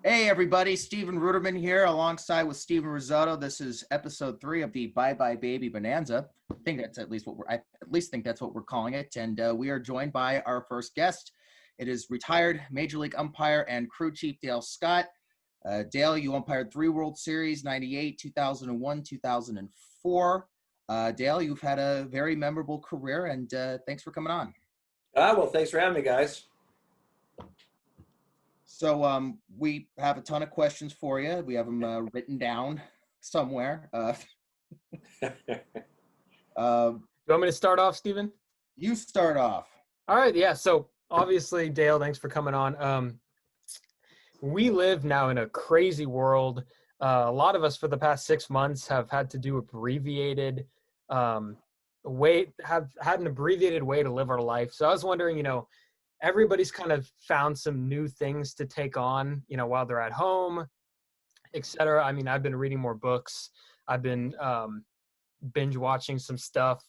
Hey everybody, Stephen Ruderman here alongside with Stephen Rissotto. This is episode 3 of the Bye Bye Baby Bonanza. I think that's at least what we're calling it. And we are joined by our first guest. It is retired Major League umpire and crew chief Dale Scott. Dale, you umpired 3 World Series, 98, 2001, 2004. Dale, you've had a very memorable career, and thanks for coming on. Well, thanks for having me, guys. So we have a ton of questions for you. We have them written down somewhere. You want me to start off, Stephen? You start off. All right, yeah. So obviously, Dale, thanks for coming on. We live now in a crazy world. A lot of us for the past 6 months have had to do abbreviated have had an abbreviated way to live our life. So I was wondering, everybody's kind of found some new things to take on, while they're at home, etc. I mean, I've been reading more books. I've been binge watching some stuff,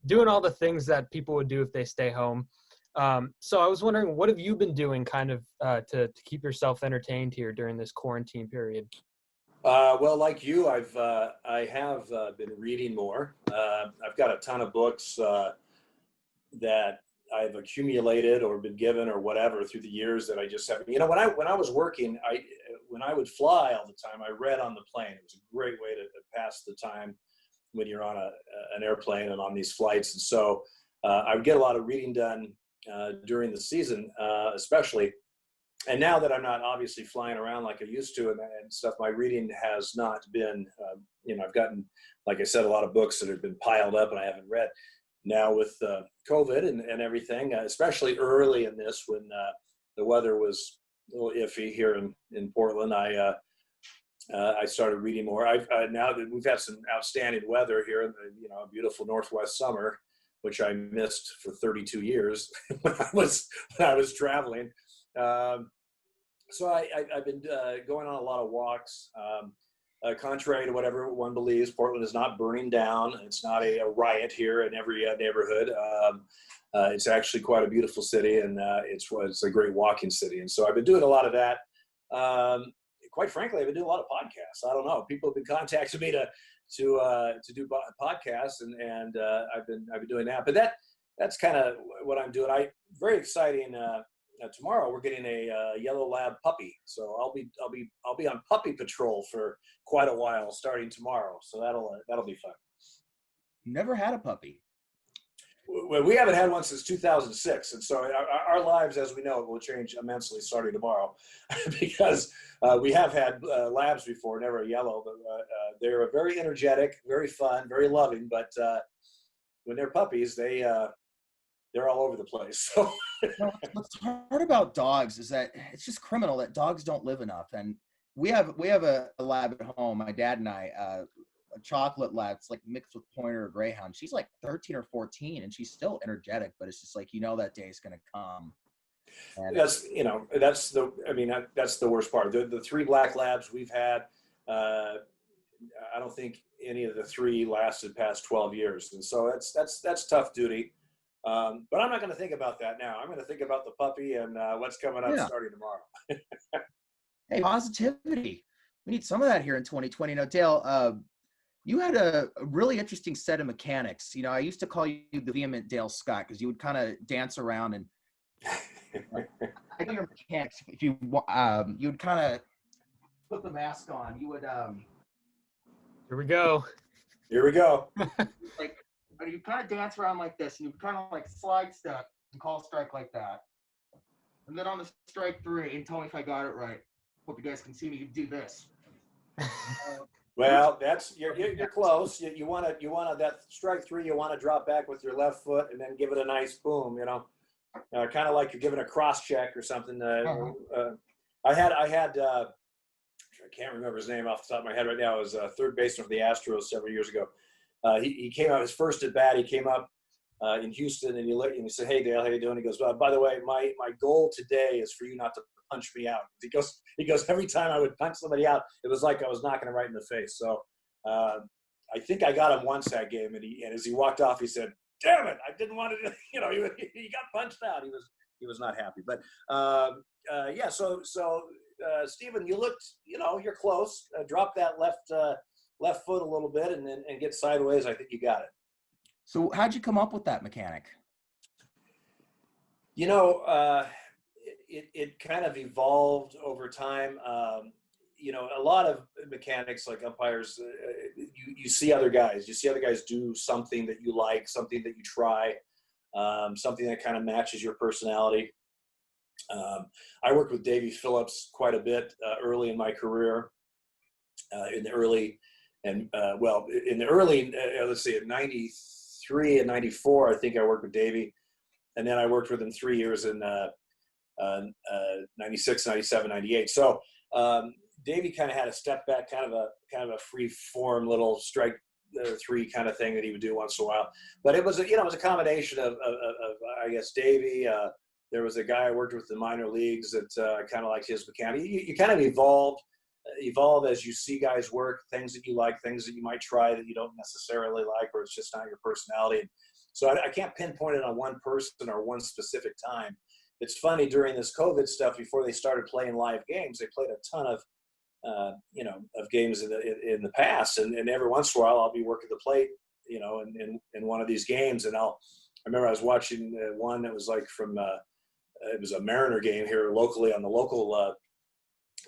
doing all the things that people would do if they stay home. So I was wondering, what have you been doing kind of to keep yourself entertained here during this quarantine period? Well, like you, I have been reading more. I've got a ton of books that I've accumulated or been given or whatever through the years that I just have. When I was working, when I would fly all the time, I read on the plane. It was a great way to pass the time when you're on an airplane and on these flights. And so I would get a lot of reading done during the season, especially. And now that I'm not obviously flying around like I used to and stuff, my reading has not been, I've gotten, like I said, a lot of books that have been piled up and I haven't read. Now with COVID and everything, especially early in this when the weather was a little iffy here in Portland, I started reading more. Now that we've had some outstanding weather here, a beautiful Northwest summer, which I missed for 32 years when I was traveling. So I've been going on a lot of walks. Contrary to what everyone believes, Portland is not burning down. It's not a riot here in every neighborhood. It's actually quite a beautiful city, and it's a great walking city. And so I've been doing a lot of that. Quite frankly, I've been doing a lot of podcasts. I don't know. People have been contacting me to do podcasts, and I've been doing that. But that's kind of what I'm doing. Very exciting. Tomorrow we're getting a yellow lab puppy, so I'll be on puppy patrol for quite a while starting tomorrow. So that'll be fun. Never had a puppy. Well, we haven't had one since 2006, and so our lives, as we know, will change immensely starting tomorrow, because we have had labs before, never a yellow, but they're very energetic, very fun, very loving. But when they're puppies, they're all over the place. So what's hard about dogs is that it's just criminal that dogs don't live enough. And we have a lab at home, my dad and I, a chocolate lab. It's like mixed with pointer or greyhound. She's like 13 or 14 and she's still energetic, but it's just like, that day is going to come. And that's the worst part. The 3 black labs we've had, I don't think any of the 3 lasted past 12 years. And so that's tough duty. But I'm not going to think about that now. I'm going to think about the puppy and what's coming up starting tomorrow. Hey, positivity. We need some of that here in 2020. Now, Dale, you had a really interesting set of mechanics. I used to call you the vehement Dale Scott because you would kind of dance around and I know your mechanics. If you would kind of put the mask on. You would. Here we go. Like. You kind of dance around like this, and you kind of like slide step and call a strike like that. And then on the strike 3, and tell me if I got it right. Hope you guys can see me. You do this. Well, you're close. You want to that strike 3. You want to drop back with your left foot and then give it a nice boom. Kind of like you're giving a cross check or something. I had. I can't remember his name off the top of my head right now. It was third baseman for the Astros several years ago. He came out his first at bat. He came up in Houston, and he said, "Hey Dale, how you doing?" He goes, "Well, by the way, my goal today is for you not to punch me out." He goes, every time I would punch somebody out, it was like I was knocking him right in the face. So I think I got him once that game, and as he walked off, he said, "Damn it, I didn't want to." He got punched out. He was not happy. But yeah, so Stephen, you looked, you're close. Drop that left foot a little bit and get sideways. I think you got it. So how'd you come up with that mechanic? It kind of evolved over time. A lot of mechanics like umpires, you see other guys. You see other guys do something that you like, something that you try, something that kind of matches your personality. I worked with Davey Phillips quite a bit early in my career. In the early, let's see, at 93 and 94, I think I worked with Davey. And then I worked with him 3 years in 96, 97, 98. So Davey kind of had a step back, kind of a free form little strike three kind of thing that he would do once in a while. But it was a combination of I guess Davey. There was a guy I worked with in the minor leagues that kind of liked his mechanic. You kind of evolve as you see guys work, things that you like, things that you might try that you don't necessarily like, or it's just not your personality. So I can't pinpoint it on one person or one specific time. It's funny, during this COVID stuff, before they started playing live games, they played a ton of games in the past, and every once in a while I'll be working the plate, in one of these games, and I remember I was watching one that was like from it was a Mariner game here locally on the local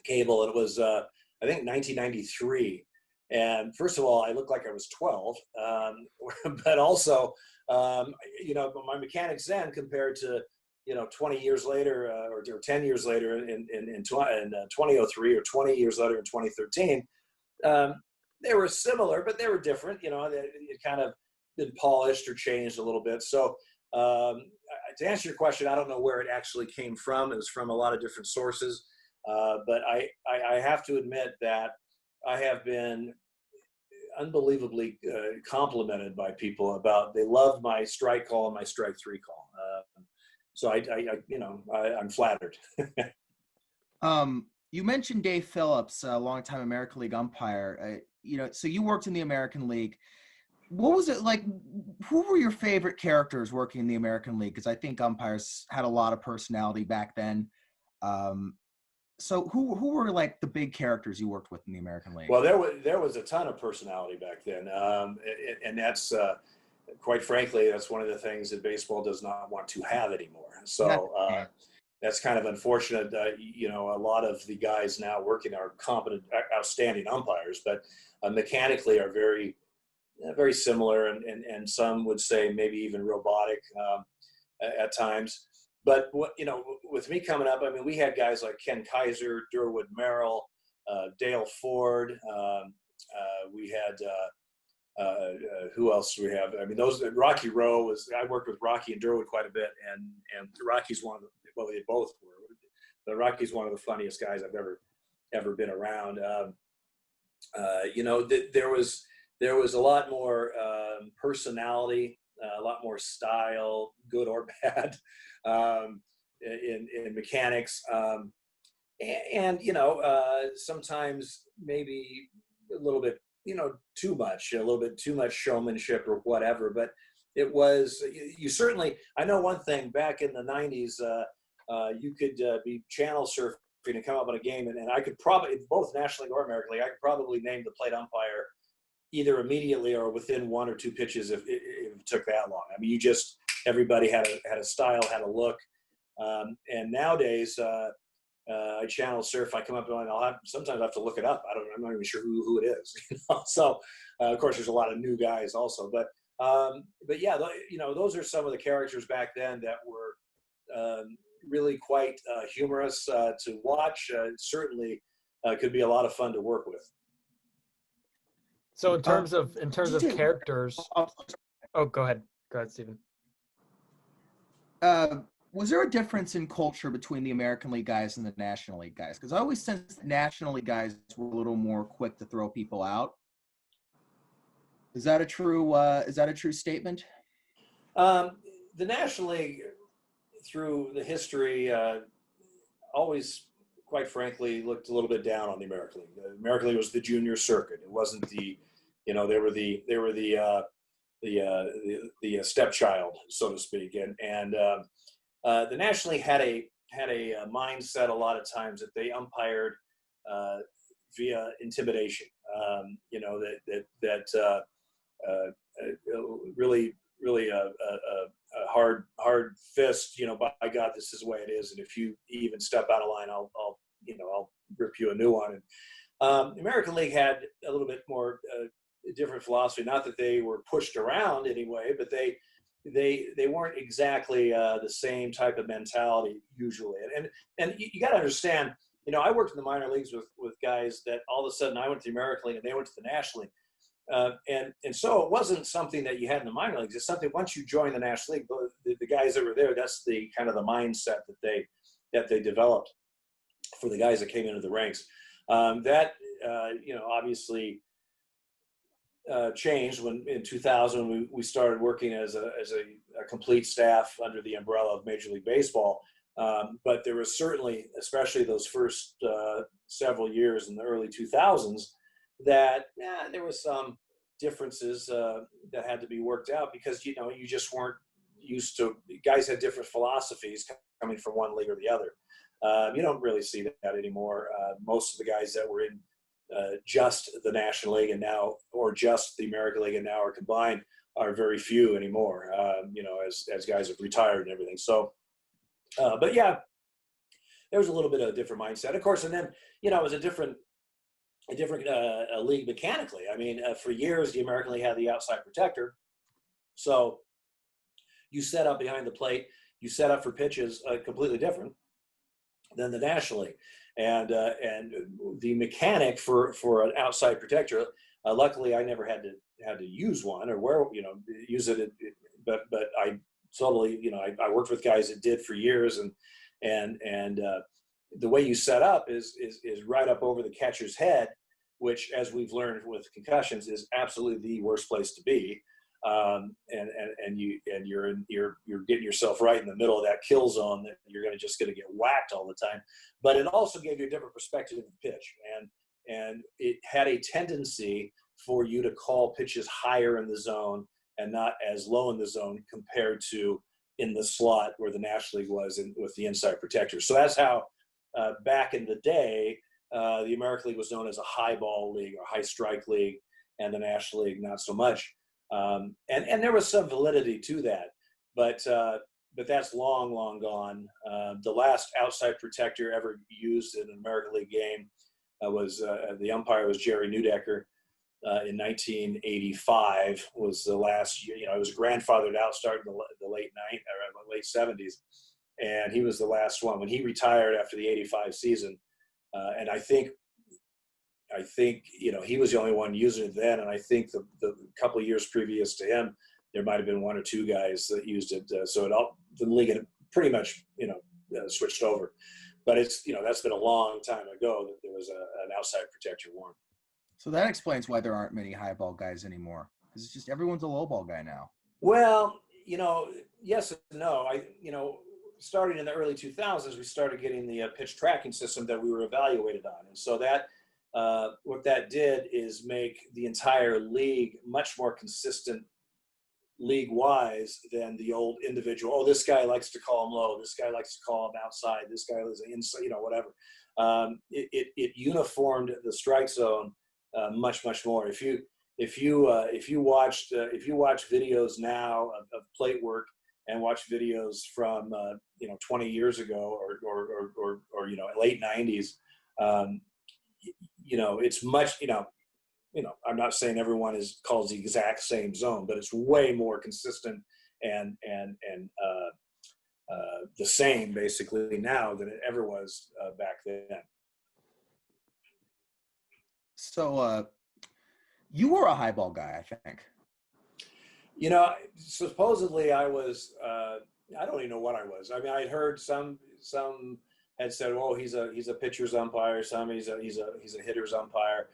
cable, and it was I think 1993. And first of all, I looked like I was 12, but also my mechanics then compared to 20 years later or 10 years later in 2003, or 20 years later in 2013, they were similar, but they were different. It kind of been polished or changed a little bit. So to answer your question, I don't know where it actually came from. It was from a lot of different sources, but I have to admit that I have been unbelievably complimented by people about, they love my strike call and my strike three call. So I'm flattered. You mentioned Dave Phillips, a longtime American League umpire. So you worked in the American League. What was it like? Who were your favorite characters working in the American League? Because I think umpires had a lot of personality back then. So who were like the big characters you worked with in the American League? Well, there was a ton of personality back then, and that's quite frankly, that's one of the things that baseball does not want to have anymore. So that's kind of unfortunate. A lot of the guys now working are competent, outstanding umpires, but mechanically are very, very similar, and some would say maybe even robotic at times. But with me coming up, I mean, we had guys like Ken Kaiser, Durwood Merrill, Dale Ford. We had who else do we have? I mean, Rocky Rowe was. I worked with Rocky and Durwood quite a bit, and Rocky's one of the. Well, they both were. But Rocky's one of the funniest guys I've ever been around. There was a lot more personality, a lot more style, good or bad, in mechanics, and sometimes maybe a little bit too much showmanship or whatever. But it was, you certainly, I know one thing, back in the 90s, you could be channel surfing and come up on a game, and I could probably, both National League or American League, I could probably name the plate umpire either immediately or within one or two pitches if it took that long. I mean, everybody had a style, had a look. And nowadays, I channel surf, I come up and sometimes I have to look it up. I'm not even sure who it is. So, of course, there's a lot of new guys also. But yeah, those are some of the characters back then that were really quite humorous to watch. Certainly could be a lot of fun to work with. So in terms of characters, oh, go ahead, Stephen. Was there a difference in culture between the American League guys and the National League guys? Because I always sensed the National League guys were a little more quick to throw people out. Is that a true statement? The National League, through the history, always, quite frankly, looked a little bit down on the American League. The American League was the junior circuit. It wasn't they were the stepchild, so to speak. And the National League had had a mindset a lot of times that they umpired via intimidation. You know, really a hard fist. You know, by God, this is the way it is. And if you even step out of line, I'll rip you a new one. And American League had a little bit more different philosophy. Not that they were pushed around anyway, but they weren't exactly the same type of mentality usually. And you got to understand, you know, I worked in the minor leagues with guys that all of a sudden I went to the American League and they went to the National League. And so it wasn't something that you had in the minor leagues. It's something once you join the National League, the guys that were there, that's the kind of the mindset that they developed for the guys that came into the ranks. You know, obviously changed when in 2000 we started working as a complete staff under the umbrella of Major League Baseball. But there was certainly, especially those first several years in the early 2000s, that there was some differences that had to be worked out because, you know, you just weren't used to, guys had different philosophies coming from one league or the other. You don't really see that anymore. Most of the guys that were in just the National League and now, or just the American League and now are combined, are very few anymore, you know, as guys have retired and everything. So, but yeah, there was a little bit of a different mindset, of course. And then, you know, it was a different league mechanically. I mean, for years, the American League had the outside protector. So you set up behind the plate, you set up for pitches completely different than the National League. And the mechanic for an outside protector, luckily I never had to use one or use it. But I totally, you know, I worked with guys that did for years, and the way you set up is right up over the catcher's head, which, as we've learned with concussions, is absolutely the worst place to be. And you're getting yourself right in the middle of that kill zone that you're just going to get whacked all the time. But it also gave you a different perspective of the pitch, and it had a tendency for you to call pitches higher in the zone and not as low in the zone compared to in the slot where the National League was with the inside protector. So that's how back in the day the American League was known as a high ball league or high strike league, and the National League not so much. And there was some validity to that, but that's long gone. The last outside protector ever used in an American League game was the umpire was Jerry Neudecker in 1985. Was the last year. You know, it was grandfathered out starting the late 70s, and he was the last one when he retired after the 85 season. And I think, you know, he was the only one using it then. And I think the couple of years previous to him, there might've been one or two guys that used it. So the league had pretty much, you know, switched over, but it's, you know, that's been a long time ago that there was an outside protector worn. So that explains why there aren't many high ball guys anymore. Because it's just everyone's a low ball guy now. Well, you know, yes and no. Starting in the early 2000s, we started getting the pitch tracking system that we were evaluated on. And so that, what that did is make the entire league much more consistent league-wise than the old individual. Oh, this guy likes to call him low. This guy likes to call him outside. This guy is inside. You know, whatever. It uniformed the strike zone much more. If you watch videos now of plate work and watch videos from 20 years ago or you know, late 90s. You know, it's much, you know, I'm not saying everyone calls the exact same zone, but it's way more consistent and the same basically now than it ever was back then. So you were a high ball guy, I think. You know, supposedly I was. I don't even know what I was. I mean, I'd heard some had said, "Oh, he's a pitcher's umpire." Some he's a hitter's umpire.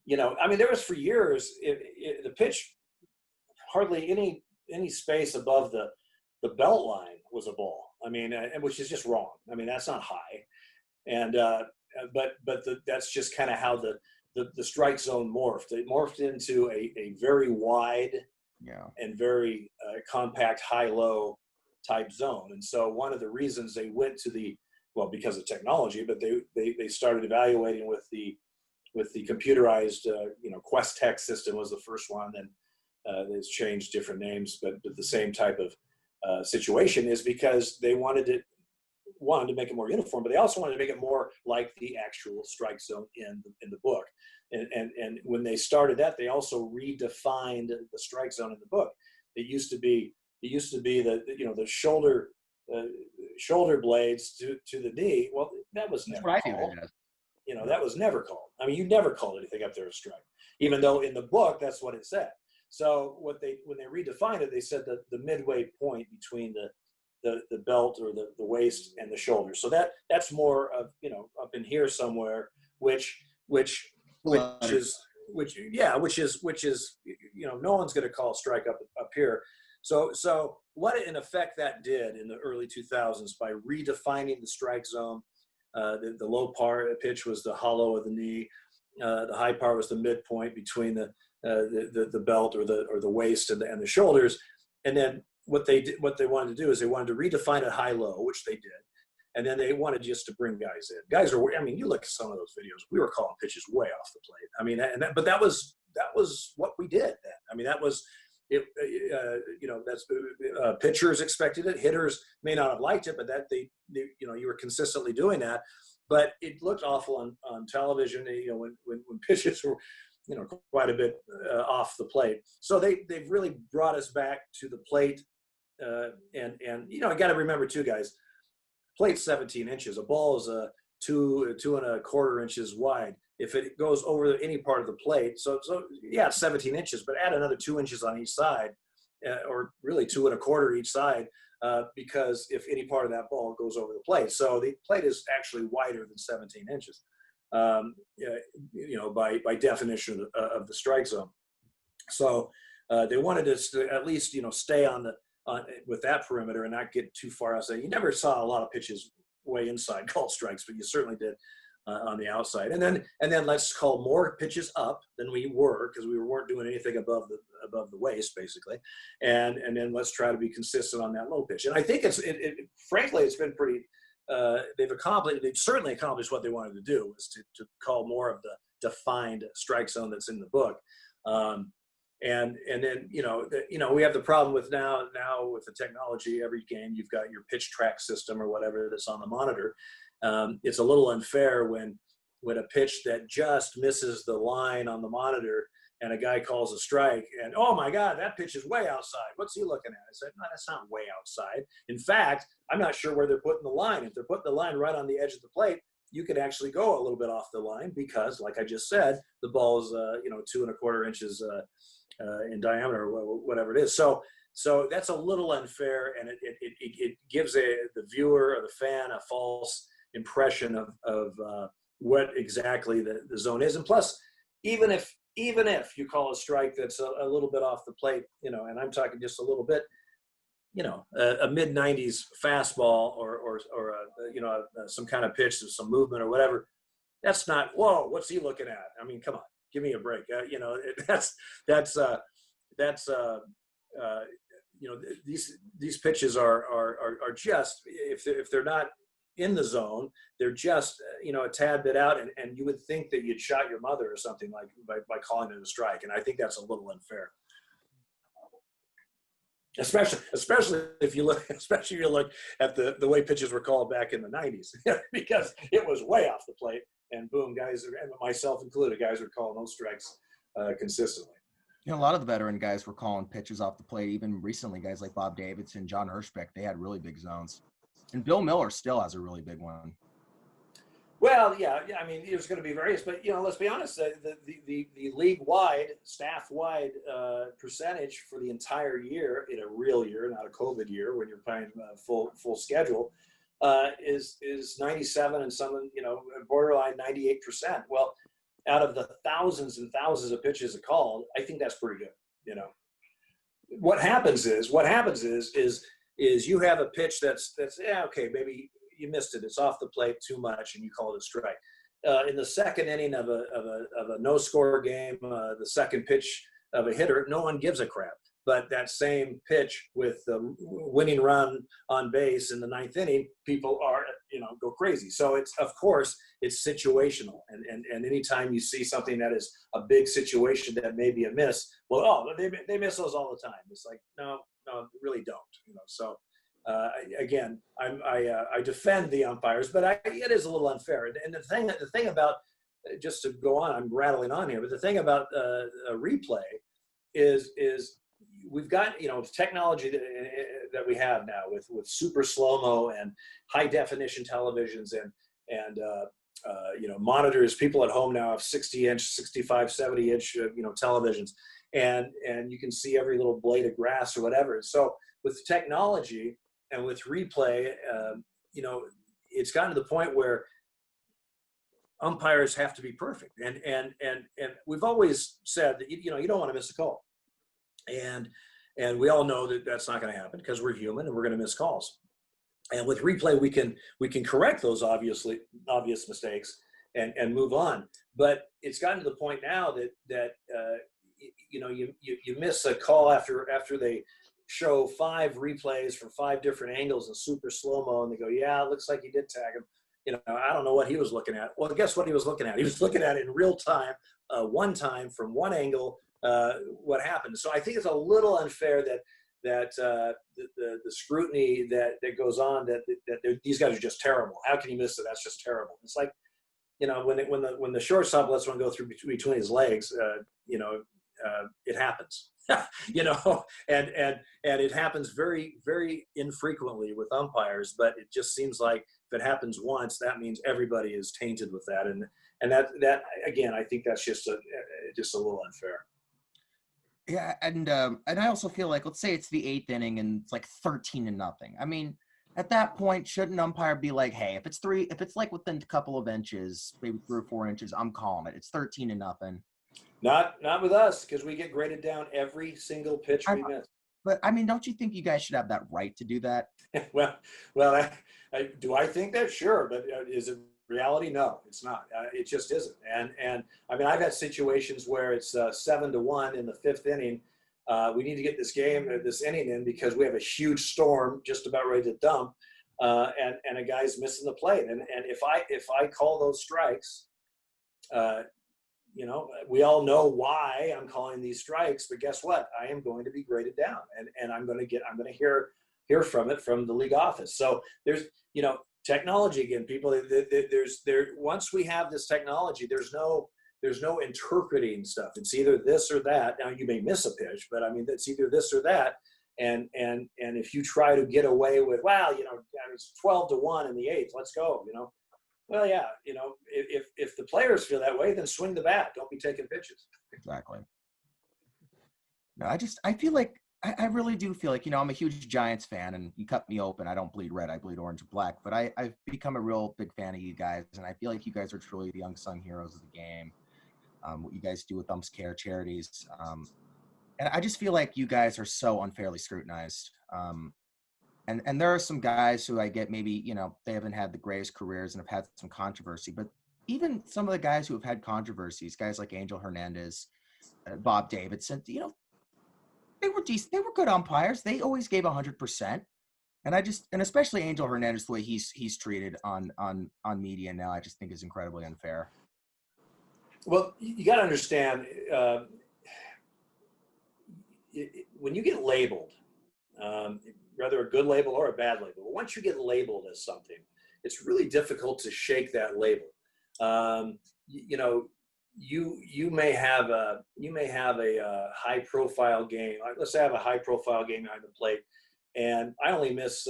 You know, I mean, there was for years the pitch hardly any space above the belt line was a ball. I mean, which is just wrong. I mean, that's not high, and but that's just kind of how the strike zone morphed. It morphed into a very wide and very compact high-low type zone. And so one of the reasons they went to because of technology, but they started evaluating with the computerized, Quest Tech system was the first one. Then it's changed different names, but the same type of situation, is because they wanted to make it more uniform, but they also wanted to make it more like the actual strike zone in the book. And when they started that, they also redefined the strike zone in the book. It used to be the shoulder blades to the knee. Well, that was never called. That was never called. I mean, you never called anything up there a strike, even though in the book that's what it said. So when they redefined it, they said that the midway point between the belt or the waist and the shoulder. So that's more of, up in here somewhere, which is no one's going to call strike up here. So what in effect that did in the early 2000s by redefining the strike zone, the low pitch was the hollow of the knee, the high part was the midpoint between the belt or the waist and the shoulders, and then what they wanted to do is they wanted to redefine it high-low, which they did. And then they wanted just to bring guys in. Guys are, I mean, you look at some of those videos, we were calling pitches way off the plate. I mean, but that was what we did then. I mean, that was it. That's pitchers expected it. Hitters may not have liked it, but that you were consistently doing that. But it looked awful on television. When pitches were, quite a bit off the plate. So they've really brought us back to the plate. And I got to remember too, guys. Plate's 17 inches. A ball is 2 2.25 inches wide. If it goes over any part of the plate, so yeah, it's 17 inches. But add another 2 inches on each side, or really 2.25 each side, because if any part of that ball goes over the plate, so the plate is actually wider than 17 inches. By definition of the strike zone. So they wanted us to at least stay with that perimeter and not get too far outside. You never saw a lot of pitches way inside called strikes, but you certainly did on the outside. And then let's call more pitches up than we were, because we weren't doing anything above the waist basically. And then let's try to be consistent on that low pitch. And I think frankly it's been pretty. They've certainly accomplished what they wanted to do, was to call more of the defined strike zone that's in the book. And then we have the problem with now with the technology. Every game you've got your pitch track system or whatever that's on the monitor. It's a little unfair when a pitch that just misses the line on the monitor and a guy calls a strike and, oh my God, that pitch is way outside. What's he looking at? I said, no, that's not way outside. In fact, I'm not sure where they're putting the line. If they're putting the line right on the edge of the plate, you could actually go a little bit off the line because, like I just said, the ball is 2.25 inches in diameter, or whatever it is. So that's a little unfair, and it gives the viewer or the fan a false impression of what exactly the zone is. And plus, even if you call a strike that's a little bit off the plate, and I'm talking just a little bit, a mid-90s fastball or some kind of pitch, some movement or whatever, that's not, whoa, what's he looking at? I mean, come on, give me a break. These pitches are just, if they're not in the zone, they're just a tad bit out, and you would think that you'd shot your mother or something like by calling it a strike, and I think that's a little unfair. Especially if you look at the way pitches were called back in the 90s, because it was way off the plate, and boom, guys, and myself included, guys were calling those strikes consistently. A lot of the veteran guys were calling pitches off the plate. Even recently, guys like Bob Davidson, John Hirschbeck, they had really big zones. And Bill Miller still has a really big one. Well, yeah. I mean, there's going to be various, but let's be honest. The league-wide, staff-wide percentage for the entire year, in a real year, not a COVID year, when you're playing full schedule, is 97 and some borderline 98%. Well, out of the thousands and thousands of pitches called, I think that's pretty good. What happens is you have a pitch that's okay, maybe you missed it, it's off the plate too much, and you call it a strike. In the second inning of a no-score game, the second pitch of a hitter, no one gives a crap. but that same pitch with the winning run on base in the ninth inning, people are, go crazy. So of course, it's situational. And anytime you see something that is a big situation that may be a miss, they miss those all the time. It's like, no, really don't, so. Again, I defend the umpires, but it is a little unfair. And the thing about, just to go on, I'm rattling on here, but the thing about a replay is we've got technology that we have now with super slow-mo and high definition televisions and monitors. People at home now have 60-inch, 65, 70-inch televisions, and you can see every little blade of grass or whatever. So with technology and with replay, it's gotten to the point where umpires have to be perfect. And we've always said that, you don't want to miss a call. And we all know that that's not going to happen because we're human and we're going to miss calls. And with replay, we can correct those obvious mistakes and move on. But it's gotten to the point now that you miss a call after they show 5 replays from 5 different angles and super slow-mo, and they go, yeah, it looks like he did tag him. I don't know what he was looking at. Well, guess what he was looking at? He was looking at it in real time, one time from one angle, what happened. So I think it's a little unfair that the scrutiny that goes on, that these guys are just terrible. How can you miss it? That's just terrible. It's like, when the shortstop lets one go through between his legs, it happens. And it happens very, very infrequently with umpires, but it just seems like if it happens once, that means everybody is tainted with that. And that again, I think that's just a little unfair. Yeah. And I also feel like, let's say it's the 8th inning and it's like 13-0. I mean, at that point, should an umpire be like, hey, if it's like within a couple of inches, maybe 3 or 4 inches, I'm calling it. It's 13-0. Not with us, because we get graded down every single pitch we miss. But I mean, don't you think you guys should have that right to do that? well, do I think that? Sure, but is it reality? No, it's not. It just isn't. And I mean, I've had situations where it's 7-1 in the 5th inning. We need to get this inning in because we have a huge storm just about ready to dump, and a guy's missing the plate. And if I call those strikes, we all know why I'm calling these strikes, but guess what? I am going to be graded down, and I'm going to hear from it from the league office. So there's, technology again, people. Once we have this technology, there's no interpreting stuff. It's either this or that. Now you may miss a pitch, but I mean, it's either this or that. And if you try to get away with, it's 12-1 in the 8th, let's go, Well, yeah, if the players feel that way, then swing the bat. Don't be taking pitches. Exactly. No, I feel like, I really do feel like, I'm a huge Giants fan, and you cut me open. I don't bleed red. I bleed orange and black. But I've become a real big fan of you guys, and I feel like you guys are truly the unsung heroes of the game. What you guys do with Umps Care charities. And I just feel like you guys are so unfairly scrutinized. And there are some guys who I get maybe, they haven't had the greatest careers and have had some controversy, but even some of the guys who have had controversies, guys like Angel Hernandez, Bob Davidson, they were decent. They were good umpires. They always gave 100%. And especially Angel Hernandez, the way he's treated on media now, I just think is incredibly unfair. Well, you got to understand, when you get labeled, whether a good label or a bad label, once you get labeled as something, it's really difficult to shake that label. You may have a high profile game. Let's say I have a high profile game behind the plate, and I only miss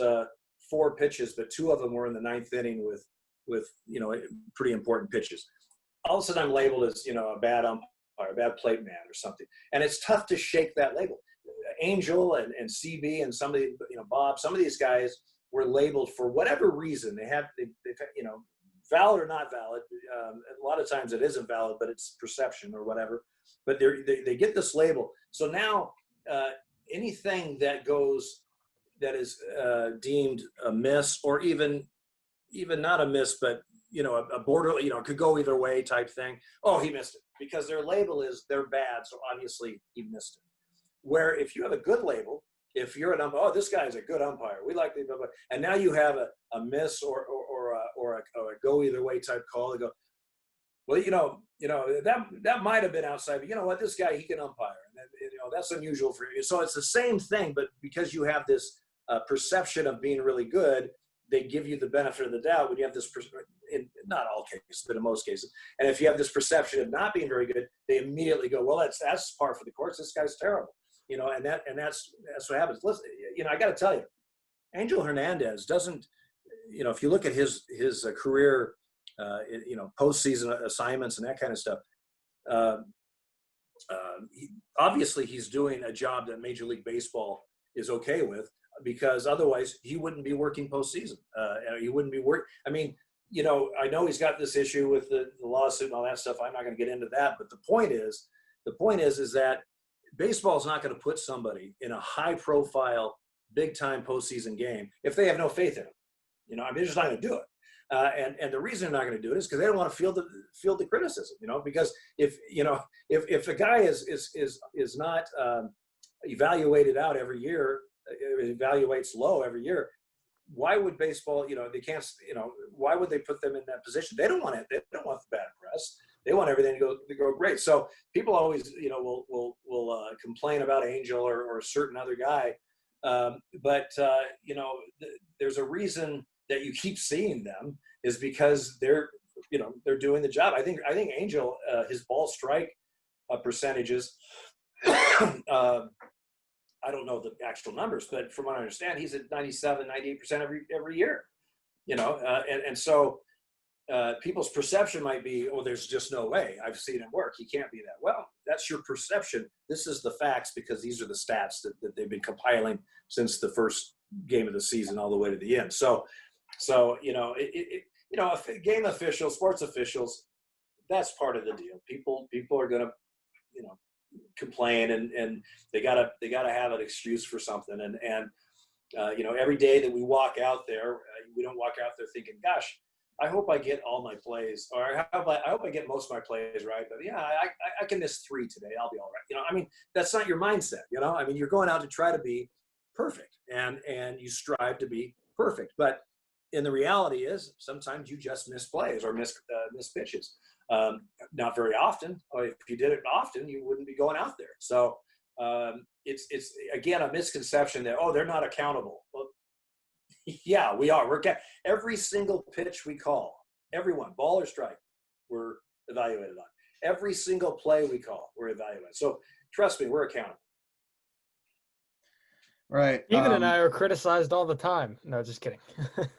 4 pitches, but 2 of them were in the 9th inning with pretty important pitches. All of a sudden, I'm labeled as a bad umpire, a bad plate man, or something, and it's tough to shake that label. Angel and CB and somebody, Bob, some of these guys were labeled for whatever reason. They've valid or not valid. A lot of times it isn't valid, but it's perception or whatever. But they get this label. So now anything that is deemed a miss, or even not a miss, but a border, could go either way type thing. Oh, he missed it, because their label is they're bad, so obviously he missed it. Where if you have a good label, if you're an umpire, oh, this guy is a good umpire, we like the umpire, and now you have a miss or a go either way type call, they go, well, that might have been outside, but you know what, this guy, he can umpire, and that's unusual for you. So it's the same thing, but because you have this perception of being really good, they give you the benefit of the doubt when you have this, in not all cases, but in most cases. And if you have this perception of not being very good, they immediately go, well, that's par for the course. This guy's terrible, and that's what happens. Listen, I got to tell you, Angel Hernandez doesn't, if you look at his career, postseason assignments and that kind of stuff, obviously he's doing a job that Major League Baseball is okay with, because otherwise he wouldn't be working postseason. He wouldn't be I know he's got this issue with the lawsuit and all that stuff. I'm not going to get into that, but the point is that baseball is not going to put somebody in a high-profile, big-time postseason game if they have no faith in him. They're just not going to do it. And the reason they're not going to do it is because they don't want to feel the criticism. Because if a guy is not evaluated out every year, evaluates low every year, why would baseball, they can't, why would they put them in that position? They don't want it. They don't want the bad press. They want everything to go great. So people always, will complain about Angel or a certain other guy. But there's a reason that you keep seeing them is because they're doing the job. I think Angel, his ball strike percentages, I don't know the actual numbers, but from what I understand, he's at 97, 98% every year, and so people's perception might be, oh, there's just no way. I've seen him work. He can't be that. Well, that's your perception. This is the facts, because these are the stats that they've been compiling since the first game of the season all the way to the end. So game officials, sports officials, that's part of the deal. People are going to, complain, and they gotta have an excuse for something. And every day that we walk out there, we don't walk out there thinking, gosh, I hope I get all my plays, or I hope I get most of my plays right. But yeah, I can miss 3 today. I'll be all right. That's not your mindset. You're going out to try to be perfect, and you strive to be perfect. But in the reality is sometimes you just miss plays or miss pitches. Not very often. Or if you did it often, you wouldn't be going out there. So it's again a misconception that, oh, they're not accountable. Well, yeah, we are. Every single pitch we call, everyone, ball or strike, we're evaluated on. Every single play we call, we're evaluated. So trust me, we're accountable. Right. Stephen and I are criticized all the time. No, just kidding.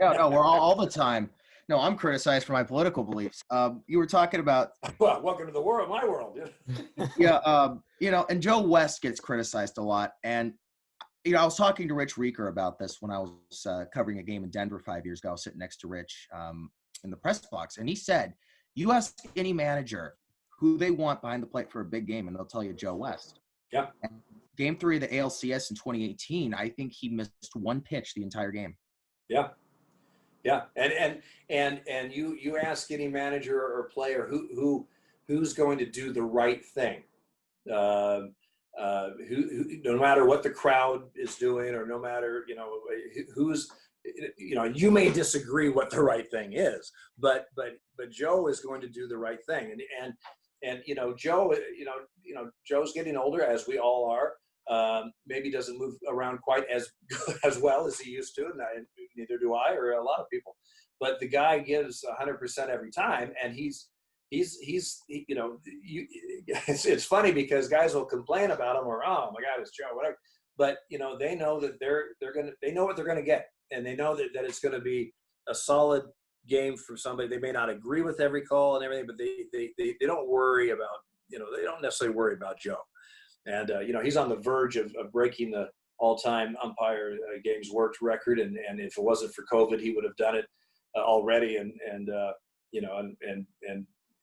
No, we're all the time. No, I'm criticized for my political beliefs. You were talking about. Well, welcome to the world, my world. Yeah. And Joe West gets criticized a lot. And, I was talking to Rich Rieker about this when I was covering a game in Denver 5 years ago. I was sitting next to Rich in the press box. And he said, you ask any manager who they want behind the plate for a big game, and they'll tell you Joe West. Yeah. And Game 3 of the ALCS in 2018, I think he missed one pitch the entire game. Yeah. Yeah, and you ask any manager or player who's going to do the right thing, who no matter what the crowd is doing, or no matter who's you may disagree what the right thing is, but Joe is going to do the right thing, and Joe Joe's getting older, as we all are. Maybe doesn't move around quite as well as he used to, and neither do I, or a lot of people. But the guy gives 100% every time, and he's it's funny because guys will complain about him, or oh my God, it's Joe, whatever. But they know that they know what they're gonna get, and they know that it's gonna be a solid game for somebody. They may not agree with every call and everything, but they don't worry about they don't necessarily worry about Joe. And, he's on the verge of breaking the all-time umpire games worked record. And if it wasn't for COVID, he would have done it already. And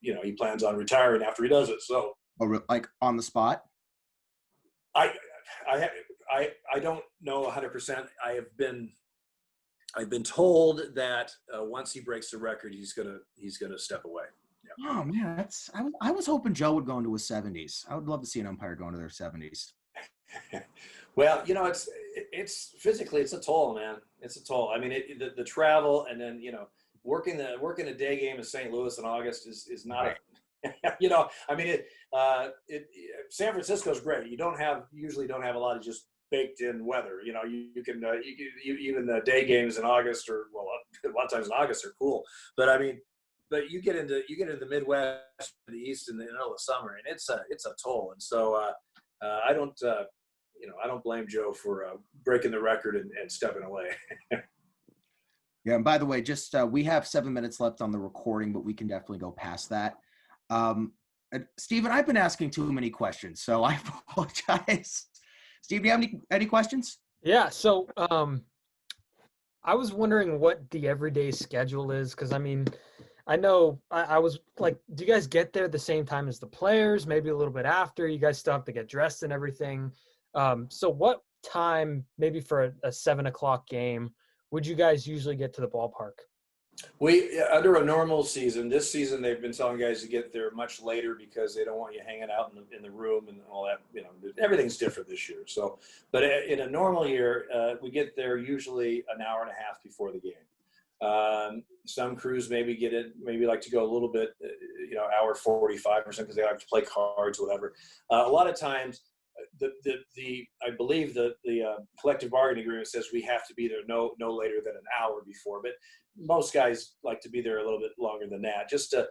he plans on retiring after he does it. So, like on the spot? I don't know 100%. I've been told that once he breaks the record, he's gonna step away. Yeah. Oh man, I was hoping Joe would go into his 70s. I would love to see an umpire go into their 70s. Well, it's physically, it's a toll, man. It's a toll. I mean, the travel, and then, working a day game in St. Louis in August is not Right. I mean, San Francisco's great. Usually don't have a lot of just baked in weather. You can even the day games in August, or well, a lot of times in August are cool. But I mean, but you get into the Midwest, the East in the middle of summer, and it's a toll. And so I don't. I don't blame Joe for breaking the record and stepping away. Yeah, and by the way, just we have 7 minutes left on the recording, but we can definitely go past that. Stephen, I've been asking too many questions, so I apologize. Steve, do you have any questions? Yeah. So I was wondering what the everyday schedule is, because I mean, I know I was like, do you guys get there the same time as the players? Maybe a little bit after? You guys still have to get dressed and everything. So what time, maybe for a 7:00 game, would you guys usually get to the ballpark? We under a normal season, this season they've been telling guys to get there much later because they don't want you hanging out in the room and all that. Everything's different this year. So, but in a normal year, we get there usually an hour and a half before the game. Some crews maybe like to go a little bit, hour 45 or something, because they like to play cards, whatever. A lot of times, I believe the collective bargaining agreement says we have to be there no later than an hour before, but most guys like to be there a little bit longer than that. Just a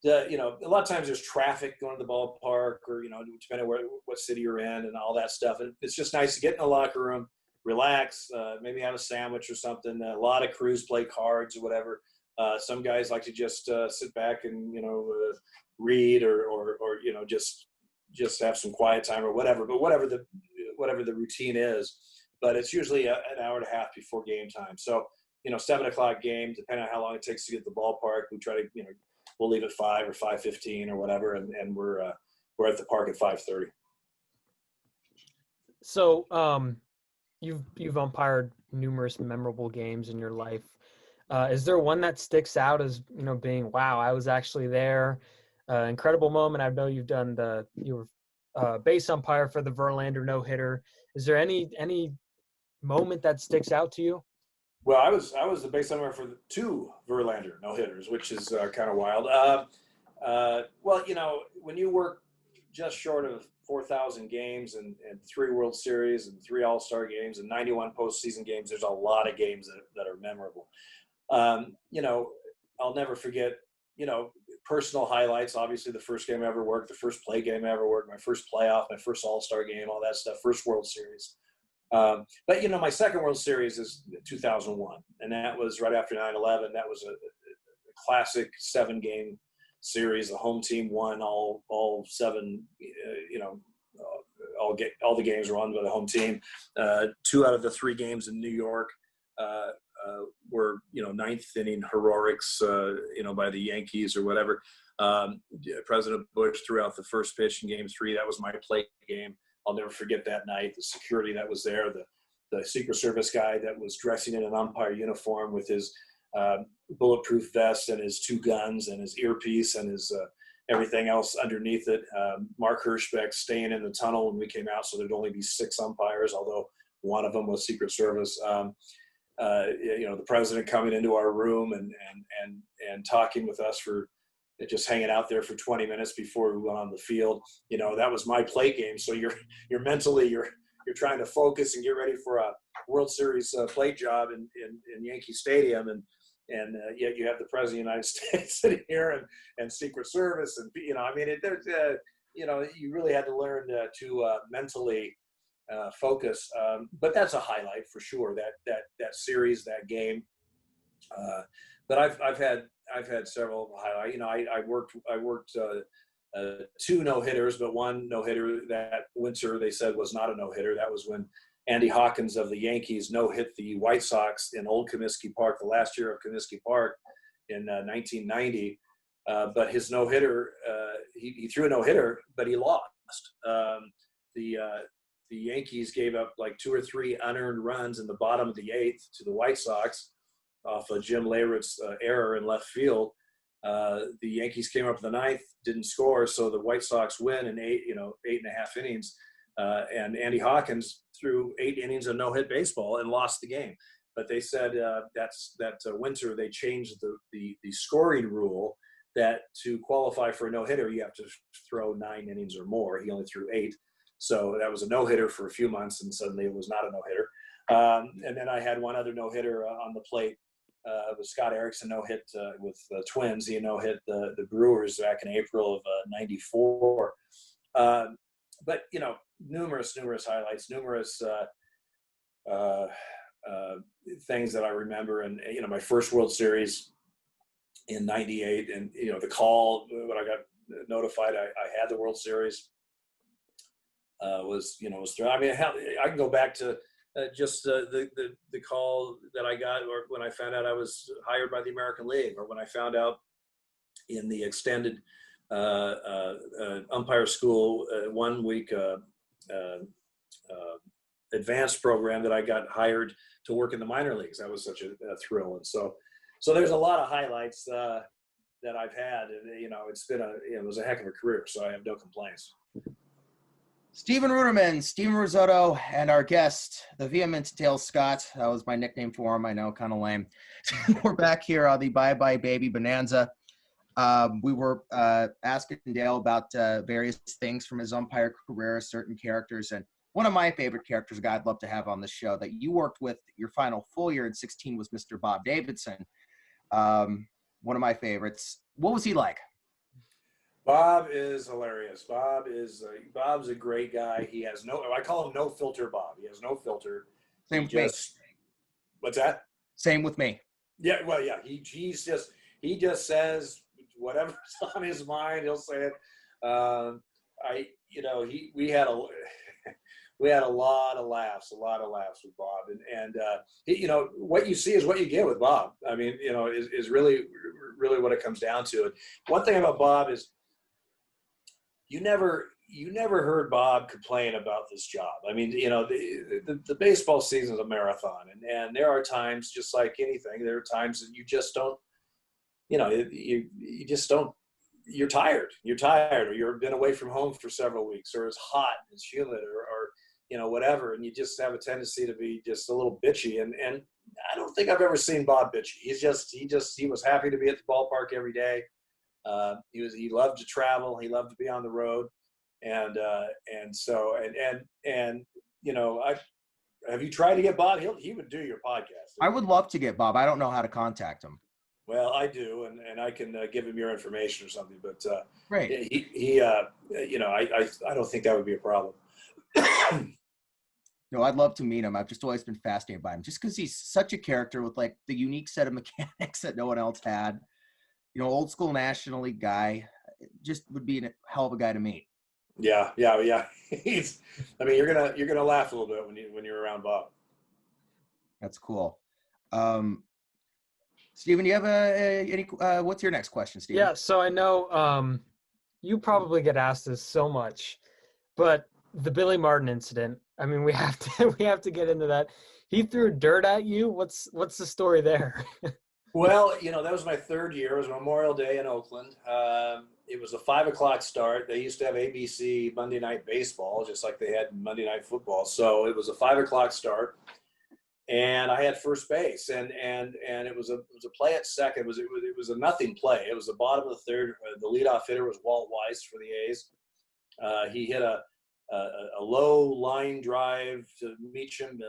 lot of times there's traffic going to the ballpark, or depending on what city you're in and all that stuff, and it's just nice to get in the locker room, relax, maybe have a sandwich or something. A lot of crews play cards or whatever. Some guys like to just sit back and read or just have some quiet time or whatever. But whatever the routine is, but it's usually an hour and a half before game time. So 7:00 game, depending on how long it takes to get to the ballpark, we try to we'll leave at 5 or 5:15 or whatever, and we're at the park at 5:30. So you've umpired numerous memorable games in your life. Is there one that sticks out as being, wow, I was actually there? Incredible moment. I know you've done you were base umpire for the Verlander no-hitter. Is there any moment that sticks out to you? Well, I was the base umpire for the 2 Verlander no-hitters, which is kind of wild. Well, when you work just short of 4,000 games and 3 World Series and 3 All-Star games and 91 postseason games, there's a lot of games that are memorable. I'll never forget, personal highlights. Obviously, the first game I ever worked, the first play game I ever worked, my first playoff, my first All-Star game, all that stuff, first World Series. But, my second World Series is 2001, and that was right after 9/11. That was a classic 7-game series. The home team won all 7, all the games were won by the home team. 2 out of the 3 games in New York were, 9th inning heroics, by the Yankees or whatever. President Bush threw out the first pitch in Game 3. That was my plate game. I'll never forget that night. The security that was there, the Secret Service guy that was dressing in an umpire uniform with his bulletproof vest and his 2 guns and his earpiece and his everything else underneath it. Mark Hirschbeck staying in the tunnel when we came out, so there'd only be 6 umpires, although one of them was Secret Service. The president coming into our room and talking with us for just hanging out there for 20 minutes before we went on the field. That was my plate game. So you're mentally, you're trying to focus and get ready for a World Series plate job in Yankee Stadium. And yet you have the president of the United States sitting here and Secret Service. And, you really had to learn to mentally focus. But that's a highlight for sure, that series, that game. But I've had several highlights. I worked 2 no-hitters, but 1 no-hitter that winter they said was not a no-hitter. That was when Andy Hawkins of the Yankees no-hit the White Sox in Old Comiskey Park, the last year of Comiskey Park in 1990. But his no-hitter, he threw a no-hitter, but he lost. The Yankees gave up like 2 or 3 unearned runs in the bottom of the 8th to the White Sox off of Jim Leyrit's error in left field. The Yankees came up the 9th, didn't score, so the White Sox win in 8.5 innings. and Andy Hawkins threw 8 innings of no-hit baseball and lost the game. But they said that winter they changed the scoring rule that to qualify for a no-hitter, you have to throw 9 innings or more. He only threw 8. So that was a no-hitter for a few months, and suddenly it was not a no-hitter. And then I had one other no-hitter on the plate. It was Scott Erickson no-hit with the Twins. He no-hit the Brewers back in April of '94. But, numerous highlights, numerous things that I remember. And, my first World Series in '98, and, the call when I got notified I had the World Series was through. I mean, hell, I can go back to just the call that I got, or when I found out I was hired by the American League, or when I found out in the extended umpire school 1 week advanced program that I got hired to work in the minor leagues. That was such a thrill. And so there's a lot of highlights that I've had, and it's been it was a heck of a career. So I have no complaints. Stephen Ruderman, Stephen Rissotto, and our guest, the vehement Dale Scott. That was my nickname for him. I know, kind of lame. We're back here on the Bye Bye Baby Bonanza. We were asking Dale about various things from his umpire career, certain characters, and one of my favorite characters, a guy I'd love to have on the show that you worked with your final full year in 16 was Mr. Bob Davidson. One of my favorites. What was he like? Bob is hilarious. Bob's a great guy. He has I call him no filter Bob. He has no filter. Same with me. What's that? Same with me. Yeah, well, yeah. He just says whatever's on his mind. He'll say it. We had a lot of laughs with Bob, and what you see is what you get with Bob. I mean, is really what it comes down to. And one thing about Bob is you never heard Bob complain about this job. I mean, the baseball season is a marathon, and there are times, just like anything, there are times that you just don't, you just don't. You're tired, or you've been away from home for several weeks, or it's hot, it's humid, or whatever, and you just have a tendency to be just a little bitchy. And I don't think I've ever seen Bob bitchy. He was happy to be at the ballpark every day. He loved to travel. He loved to be on the road, and have you tried to get Bob? He would do your podcast. I would love to get Bob. I don't know how to contact him. Well, I do, and I can give him your information or something. But great. I don't think that would be a problem. No, I'd love to meet him. I've just always been fascinated by him, just because he's such a character with like the unique set of mechanics that no one else had. Old school National League guy. Just would be a hell of a guy to meet. Yeah. You're gonna laugh a little bit when you're around Bob. That's cool. Stephen, do you have any? What's your next question, Stephen? Yeah. So I know you probably get asked this so much, but the Billy Martin incident. I mean, we have to get into that. He threw dirt at you. What's the story there? Well, that was my third year. It was Memorial Day in Oakland. It was a 5:00 start. They used to have ABC Monday Night Baseball, just like they had Monday Night Football. So it was a 5:00 start, and I had first base, and it was a play at second. It was a nothing play. It was the bottom of the third. The leadoff hitter was Walt Weiss for the A's. He hit a low line drive to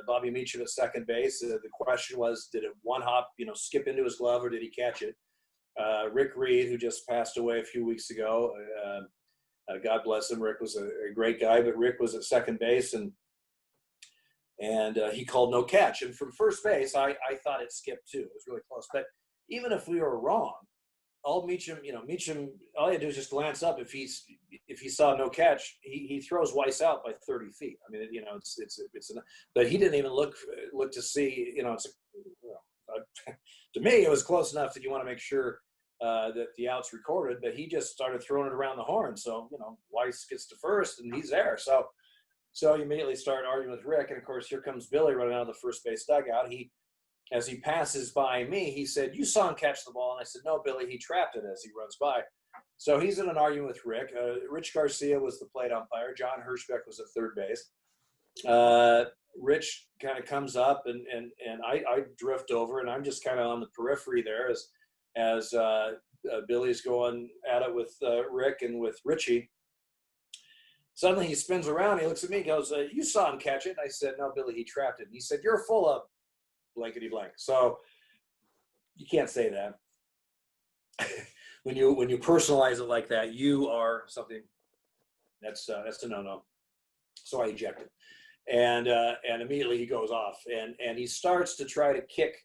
Bobby Meacham at second base. The question was, did it one hop, skip into his glove, or did he catch it? Rick Reed, who just passed away a few weeks ago, God bless him. Rick was a great guy, but Rick was at second base, and he called no catch. And from first base, I thought it skipped too. It was really close. But even if we were wrong, all Meacham, all he had to do is just glance up. If he saw no catch, he throws Weiss out by 30 feet. I mean, but he didn't even look to see. To me, it was close enough that you want to make sure that the out's recorded. But he just started throwing it around the horn. So Weiss gets to first, and he's there. So you immediately start arguing with Rick, and of course, here comes Billy running out of the first base dugout. As he passes by me, he said, "You saw him catch the ball." And I said, "No, Billy, he trapped it as he runs by." So he's in an argument with Rick. Rich Garcia was the plate umpire. John Hirschbeck was at third base. Rich kind of comes up, and I drift over, and I'm just kind of on the periphery there as Billy's going at it with Rick and with Richie. Suddenly he spins around, he looks at me, and goes, "You saw him catch it." And I said, "No, Billy, he trapped it." And he said, "You're full of blankety blank." So you can't say that. When you personalize it like that, you are something that's a no-no. So I ejected, and immediately he goes off, and he starts to try to kick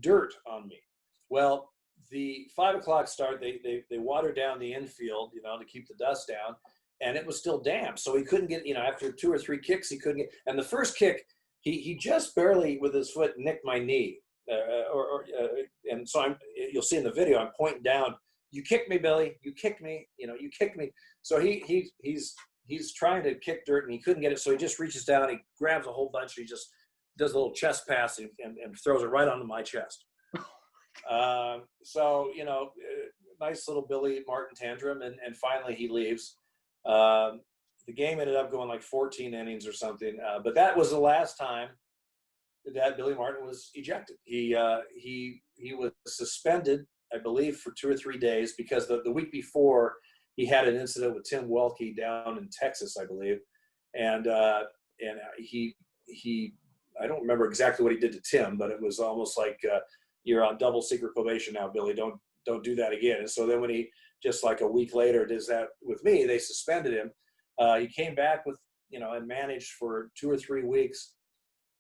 dirt on me. Well, the 5 o'clock start, they watered down the infield, to keep the dust down, and it was still damp, so he couldn't get, after 2 or 3 kicks, he couldn't get. And the first kick, he just barely with his foot nicked my knee, and so you'll see in the video, I'm pointing down. "You kicked me, Billy. You kicked me. You kicked me." So he's trying to kick dirt, and he couldn't get it. So he just reaches down, he grabs a whole bunch, and he just does a little chest pass and throws it right onto my chest. So nice little Billy Martin tantrum, and finally he leaves. The game ended up going like 14 innings or something. But that was the last time that Billy Martin was ejected. He was suspended, I believe, for 2 or 3 days, because the week before he had an incident with Tim Welke down in Texas, I believe, and he I don't remember exactly what he did to Tim, but it was almost like you're on double secret probation now, Billy. Don't do that again. And so then when he just like a week later does that with me, they suspended him. He came back with and managed for 2 or 3 weeks.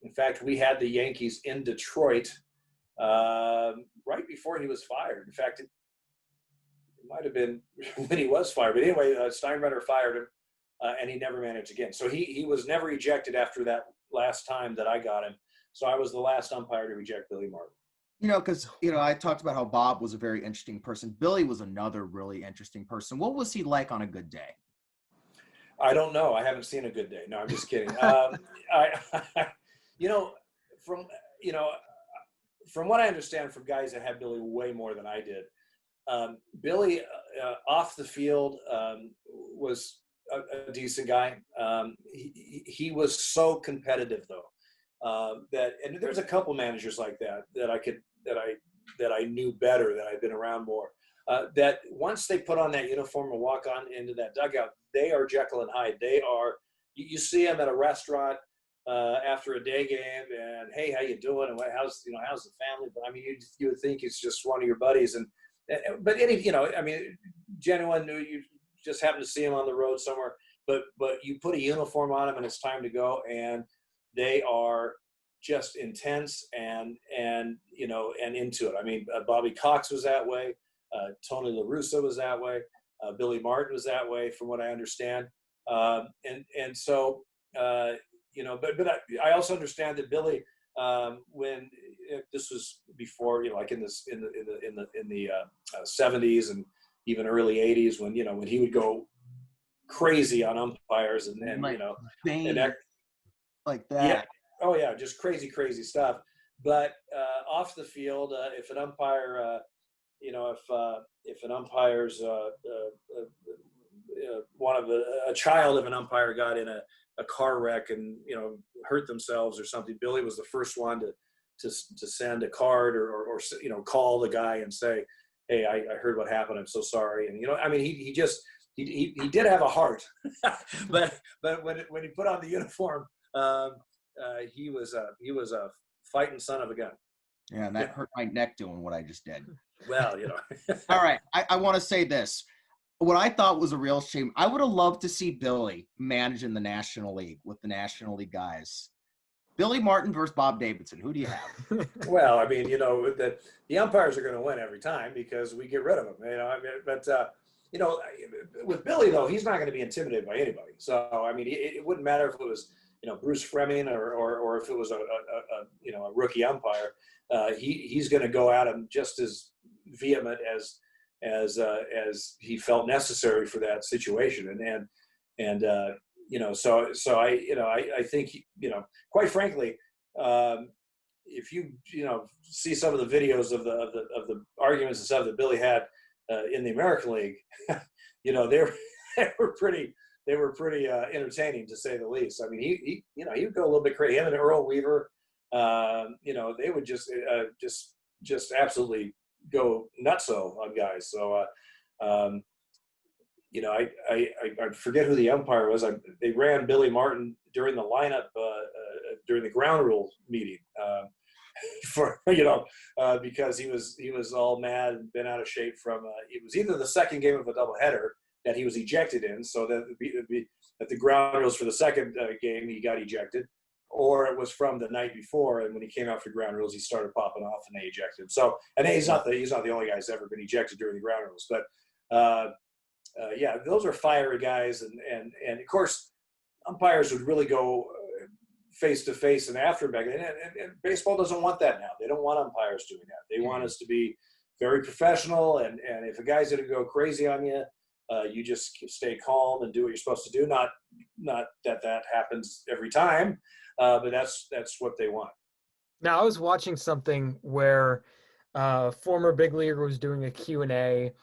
In fact, we had the Yankees in Detroit right before he was fired. In fact, it might have been when he was fired. But anyway, Steinbrenner fired him, and he never managed again. So he was never ejected after that last time that I got him. So I was the last umpire to reject Billy Martin. Because, I talked about how Bob was a very interesting person. Billy was another really interesting person. What was he like on a good day? I don't know. I haven't seen a good day. No, I'm just kidding. From what I understand from guys that had Billy way more than I did, Billy off the field was a decent guy. He was so competitive though, and there's a couple managers like that I knew better, that I've been around more. That once they put on that uniform and walk on into that dugout, they are Jekyll and Hyde. They are. You see them at a restaurant after a day game, and hey, how you doing? And how's the family? But I mean, you would think it's just one of your buddies, but genuine. You just happen to see him on the road somewhere, but you put a uniform on them and it's time to go, and they are just intense and into it. I mean, Bobby Cox was that way. Tony La Russa was that way. Billy Martin was that way, from what I understand. So but I also understand that Billy, when this was before, like in the 70s and even early 80s, when he would go crazy on umpires and like that. Yeah. Oh yeah, just crazy stuff. But off the field, if an umpire, if an umpire's a child of an umpire got in a car wreck and hurt themselves or something, Billy was the first one to send a card or call the guy and say, "Hey, I heard what happened. I'm so sorry." And he did have a heart, but when he put on the uniform, he was a fighting son of a gun. Yeah, and that hurt my neck doing what I just did. Well, All right, I want to say this. What I thought was a real shame, I would have loved to see Billy managing the National League with the National League guys. Billy Martin versus Bob Davidson. Who do you have? Well, I mean, the umpires are going to win every time because we get rid of them. With Billy though, he's not going to be intimidated by anybody. So I mean, it wouldn't matter if it was Bruce Fleming or if it was a rookie umpire. He's going to go at him just as vehement as he felt necessary for that situation. So I think quite frankly, if you see some of the videos of the arguments and stuff that Billy had in the American League, they were they were pretty entertaining, to say the least. I mean, he would go a little bit crazy. Him and Earl Weaver, they would just absolutely go nutso on guys. So, I forget who the umpire was. They ran Billy Martin during the lineup during the ground rule meeting because he was all mad and been out of shape from it was either the second game of a doubleheader that he was ejected in, so that at the ground rules for the second game he got ejected, or it was from the night before, and when he came out for ground rules he started popping off and they ejected him. So, and he's not the only guy who's ever been ejected during the ground rules, but those are fiery guys, and of course umpires would really go face to face and after back, and baseball doesn't want that now. They don't want umpires doing that. They want us to be very professional, and if a guy's going to go crazy on you, you just stay calm and do what you're supposed to do. Not that happens every time, but that's what they want. Now, I was watching something where a former big leaguer was doing a Q&A,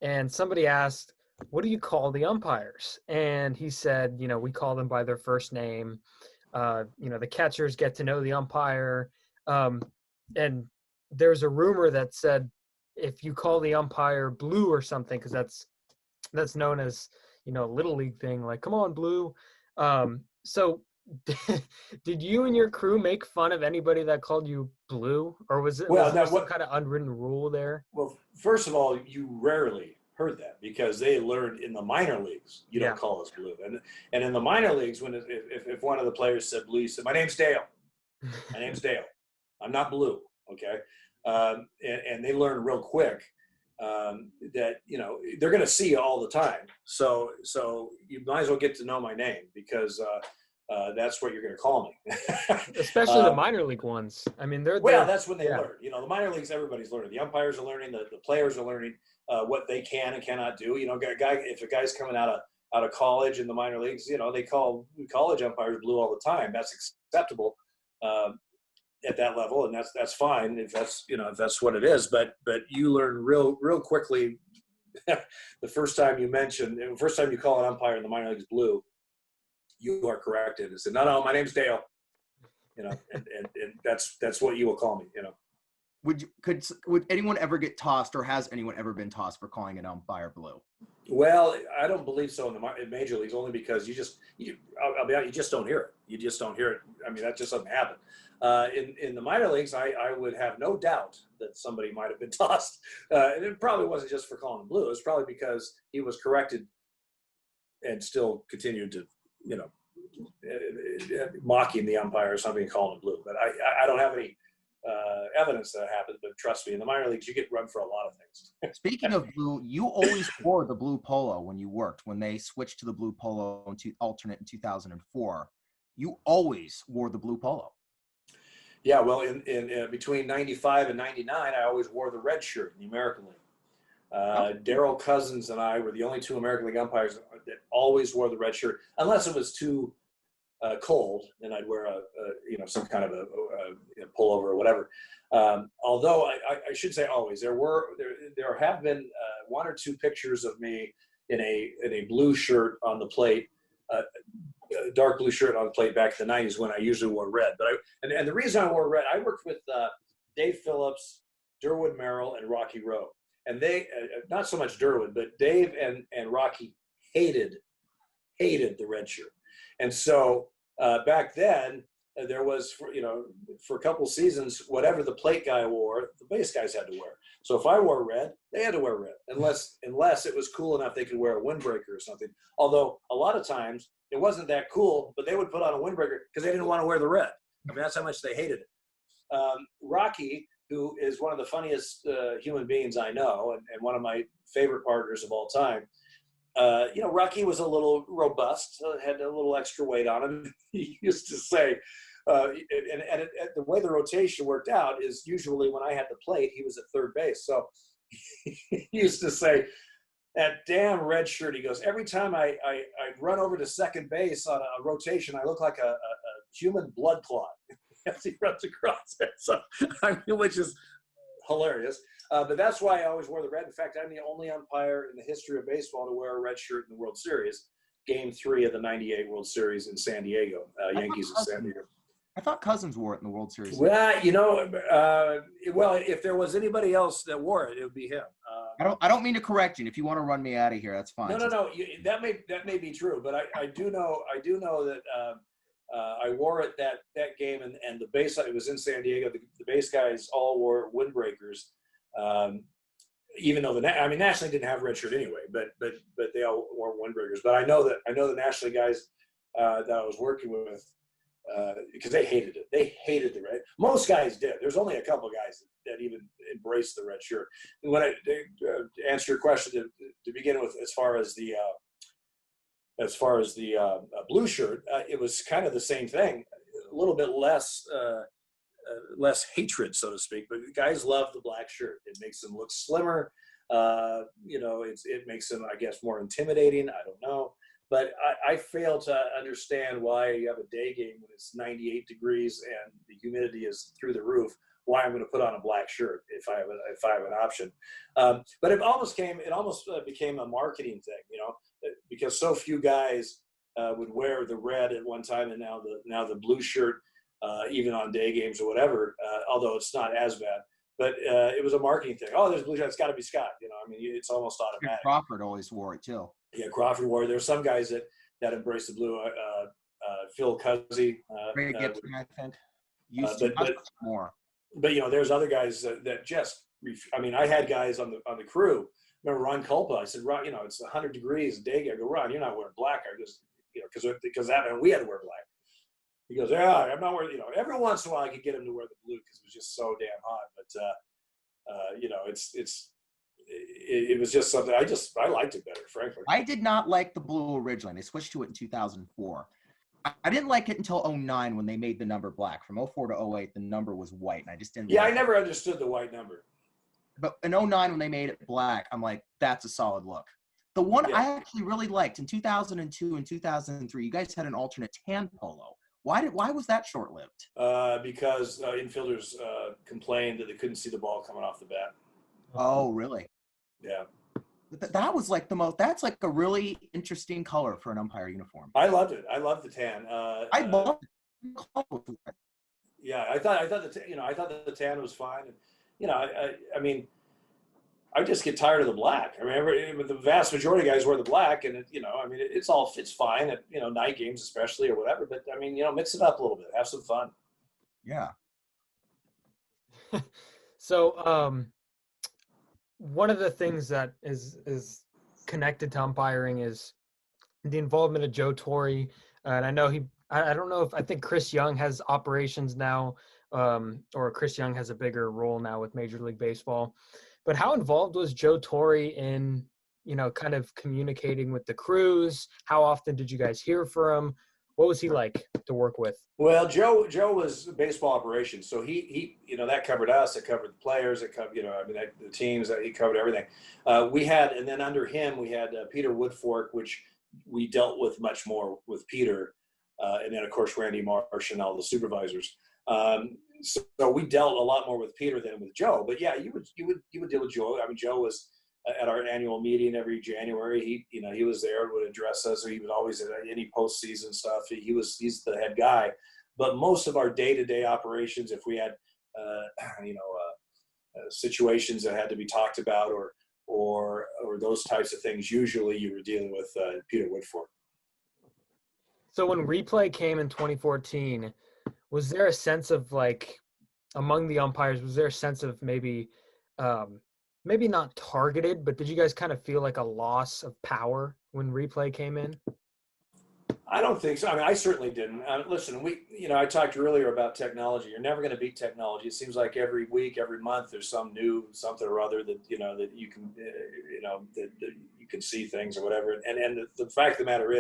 and somebody asked, what do you call the umpires? And he said, we call them by their first name. The catchers get to know the umpire. And there's a rumor that said if you call the umpire Blue or something, because that's known as, a little league thing, like, come on, Blue. So did you and your crew make fun of anybody that called you Blue, or was there some kind of unwritten rule there? Well, first of all, you rarely heard that because they learned in the minor leagues you don't call us Blue, and in the minor leagues, when if one of the players said Blue, you said, my name's Dale. My name's Dale. I'm not Blue. Okay, and they learn real quick that they're going to see you all the time. So you might as well get to know my name, because that's what you're going to call me. Especially the minor league ones. I mean, they're that's when they learn. The minor leagues, everybody's learning. The umpires are learning. The players are learning what they can and cannot do. If a guy's coming out of college in the minor leagues, they call college umpires Blue all the time. That's acceptable at that level, and that's fine if that's what it is. But you learn real quickly. The first time you call an umpire in the minor leagues Blue, you are corrected and said, no, my name's Dale. And that's what you will call me. Would anyone ever get tossed, or has anyone ever been tossed for calling an umpire Blue? Well, I don't believe so in major leagues, only because I'll be honest, you just don't hear it. You just don't hear it. I mean, that just doesn't happen. In the minor leagues, I would have no doubt that somebody might have been tossed. And it probably wasn't just for calling him Blue. It was probably because he was corrected and still continued to, mocking the umpire or something and calling him Blue. But I don't have any evidence that happened, but trust me, in the minor leagues, you get run for a lot of things. Speaking of Blue, you always wore the blue polo when you worked. When they switched to the blue polo alternate in 2004, you always wore the blue polo. Yeah, well, in between 95 and 99, I always wore the red shirt in the American League. Darryl Cousins and I were the only two American League umpires that always wore the red shirt, unless it was too cold, and I'd wear some kind of a pullover or whatever. Although I should say always, there have been one or two pictures of me in a blue shirt on the plate, dark blue shirt on the plate back in the 90s when I usually wore red. But and the reason I wore red, I worked with Dave Phillips, Durwood Merrill, and Rocky Rowe. And they, not so much Durwood, but Dave and Rocky hated the red shirt. And so back then, there was, for a couple seasons, whatever the plate guy wore, the base guys had to wear. So if I wore red, they had to wear red, unless it was cool enough they could wear a windbreaker or something. Although a lot of times it wasn't that cool, but they would put on a windbreaker because they didn't want to wear the red. I mean, that's how much they hated it. Rocky, who is one of the funniest human beings I know, and one of my favorite partners of all time. Rocky was a little robust, had a little extra weight on him. He used to say, and the way the rotation worked out is usually when I had the plate, he was at third base. So he used to say, that damn red shirt, he goes, every time I run over to second base on a rotation, I look like a human blood clot as he runs across it. So, which is hilarious. But that's why I always wore the red. In fact, I'm the only umpire in the history of baseball to wear a red shirt in the World Series. Game 3 of the '98 World Series in San Diego, Yankees in San Diego. I thought Cousins wore it in the World Series. Well, well, if there was anybody else that wore it, it would be him. I don't mean to correct you. If you want to run me out of here, that's fine. No. That may be true, but I do know that I wore it that game, and the base, it was in San Diego. The base guys all wore windbreakers, even though Nationally didn't have red shirt anyway, but they all wore windbreakers. But I know the Nationally guys that I was working with, because they hated it. They hated the red. Most guys did. There's only a couple guys that even embraced the red shirt. And when I answer your question to begin with, as far as the blue shirt, it was kind of the same thing. A little bit less hatred, so to speak. But guys love the black shirt. It makes them look slimmer. It makes them, I guess, more intimidating. I don't know. But I fail to understand why you have a day game when it's 98 degrees and the humidity is through the roof, why I'm going to put on a black shirt if I have an option. But it almost became a marketing thing, because so few guys would wear the red at one time, and now the blue shirt, even on day games or whatever, although it's not as bad. But it was a marketing thing. Oh, there's a blue shirt. It's got to be Scott. It's almost automatic. Crawford always wore it too. Yeah, Crawford wore it. There's some guys that embrace the blue. Phil Cuzzy. Ray Gibson, I think. Used to more. But there's other guys that just. I had guys on the crew. Remember Ron Culpa? I said, Ron, it's 100 degrees a day. I go, Ron, you're not wearing black. I just, because that meant we had to wear black. He goes, yeah, I'm not wearing. Every once in a while I could get him to wear the blue because it was just so damn hot. But it was just something I liked it better, frankly. I did not like the blue originally. They switched to it in 2004. I didn't like it until 2009 when they made the number black. From 2004 to 2008, the number was white, and I just didn't. Yeah, I never understood the white number. But in 2009 when they made it black, I'm like, that's a solid look. The one I actually really liked in 2002 and 2003, you guys had an alternate tan polo. Why was that short-lived? Because infielders complained that they couldn't see the ball coming off the bat. Oh, really? Yeah. That was like that's like a really interesting color for an umpire uniform. I loved it. I loved the tan. I loved it. Yeah, I thought the tan was fine. And, I just get tired of the black. I remember the vast majority of guys wear the black, and it's fine at night games especially or whatever. But mix it up a little bit, have some fun. Yeah. So one of the things that is connected to umpiring is the involvement of Joe Torre, and I know I don't know if I think Chris Young has operations now, or Chris Young has a bigger role now with Major League Baseball. But how involved was Joe Torre in, kind of communicating with the crews? How often did you guys hear from him? What was he like to work with? Well, Joe was baseball operations, so he that covered us, it covered the players, it covered the teams, that he covered everything. We had, and then under him we had Peter Woodfork, which we dealt with much more with Peter, and then of course Randy Marsh and all the supervisors. So we dealt a lot more with Peter than with Joe. But yeah, you would deal with Joe. Joe was at our annual meeting every January. He was there, would address us. He was always at any postseason stuff. He's the head guy. But most of our day-to-day operations, if we had situations that had to be talked about or those types of things, usually you were dealing with Peter Woodfork. So when replay came in 2014. Was there a sense of among the umpires, was there a sense of maybe not targeted, but did you guys kind of feel like a loss of power when replay came in? I don't think so. I certainly didn't. Listen, I talked earlier about technology. You're never going to beat technology. It seems like every week, every month, there's some new something or other that that you can that you can see things or whatever. And the fact of the matter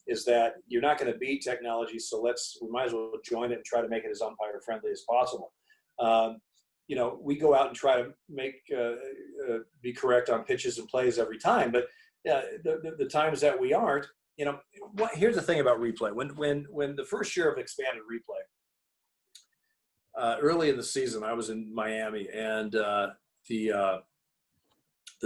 is that you're not going to beat technology, so we might as well join it and try to make it as umpire friendly as possible. We go out and try to be correct on pitches and plays every time, but the times that we aren't, here's the thing about replay. When the first year of expanded replay, early in the season, I was in Miami, and the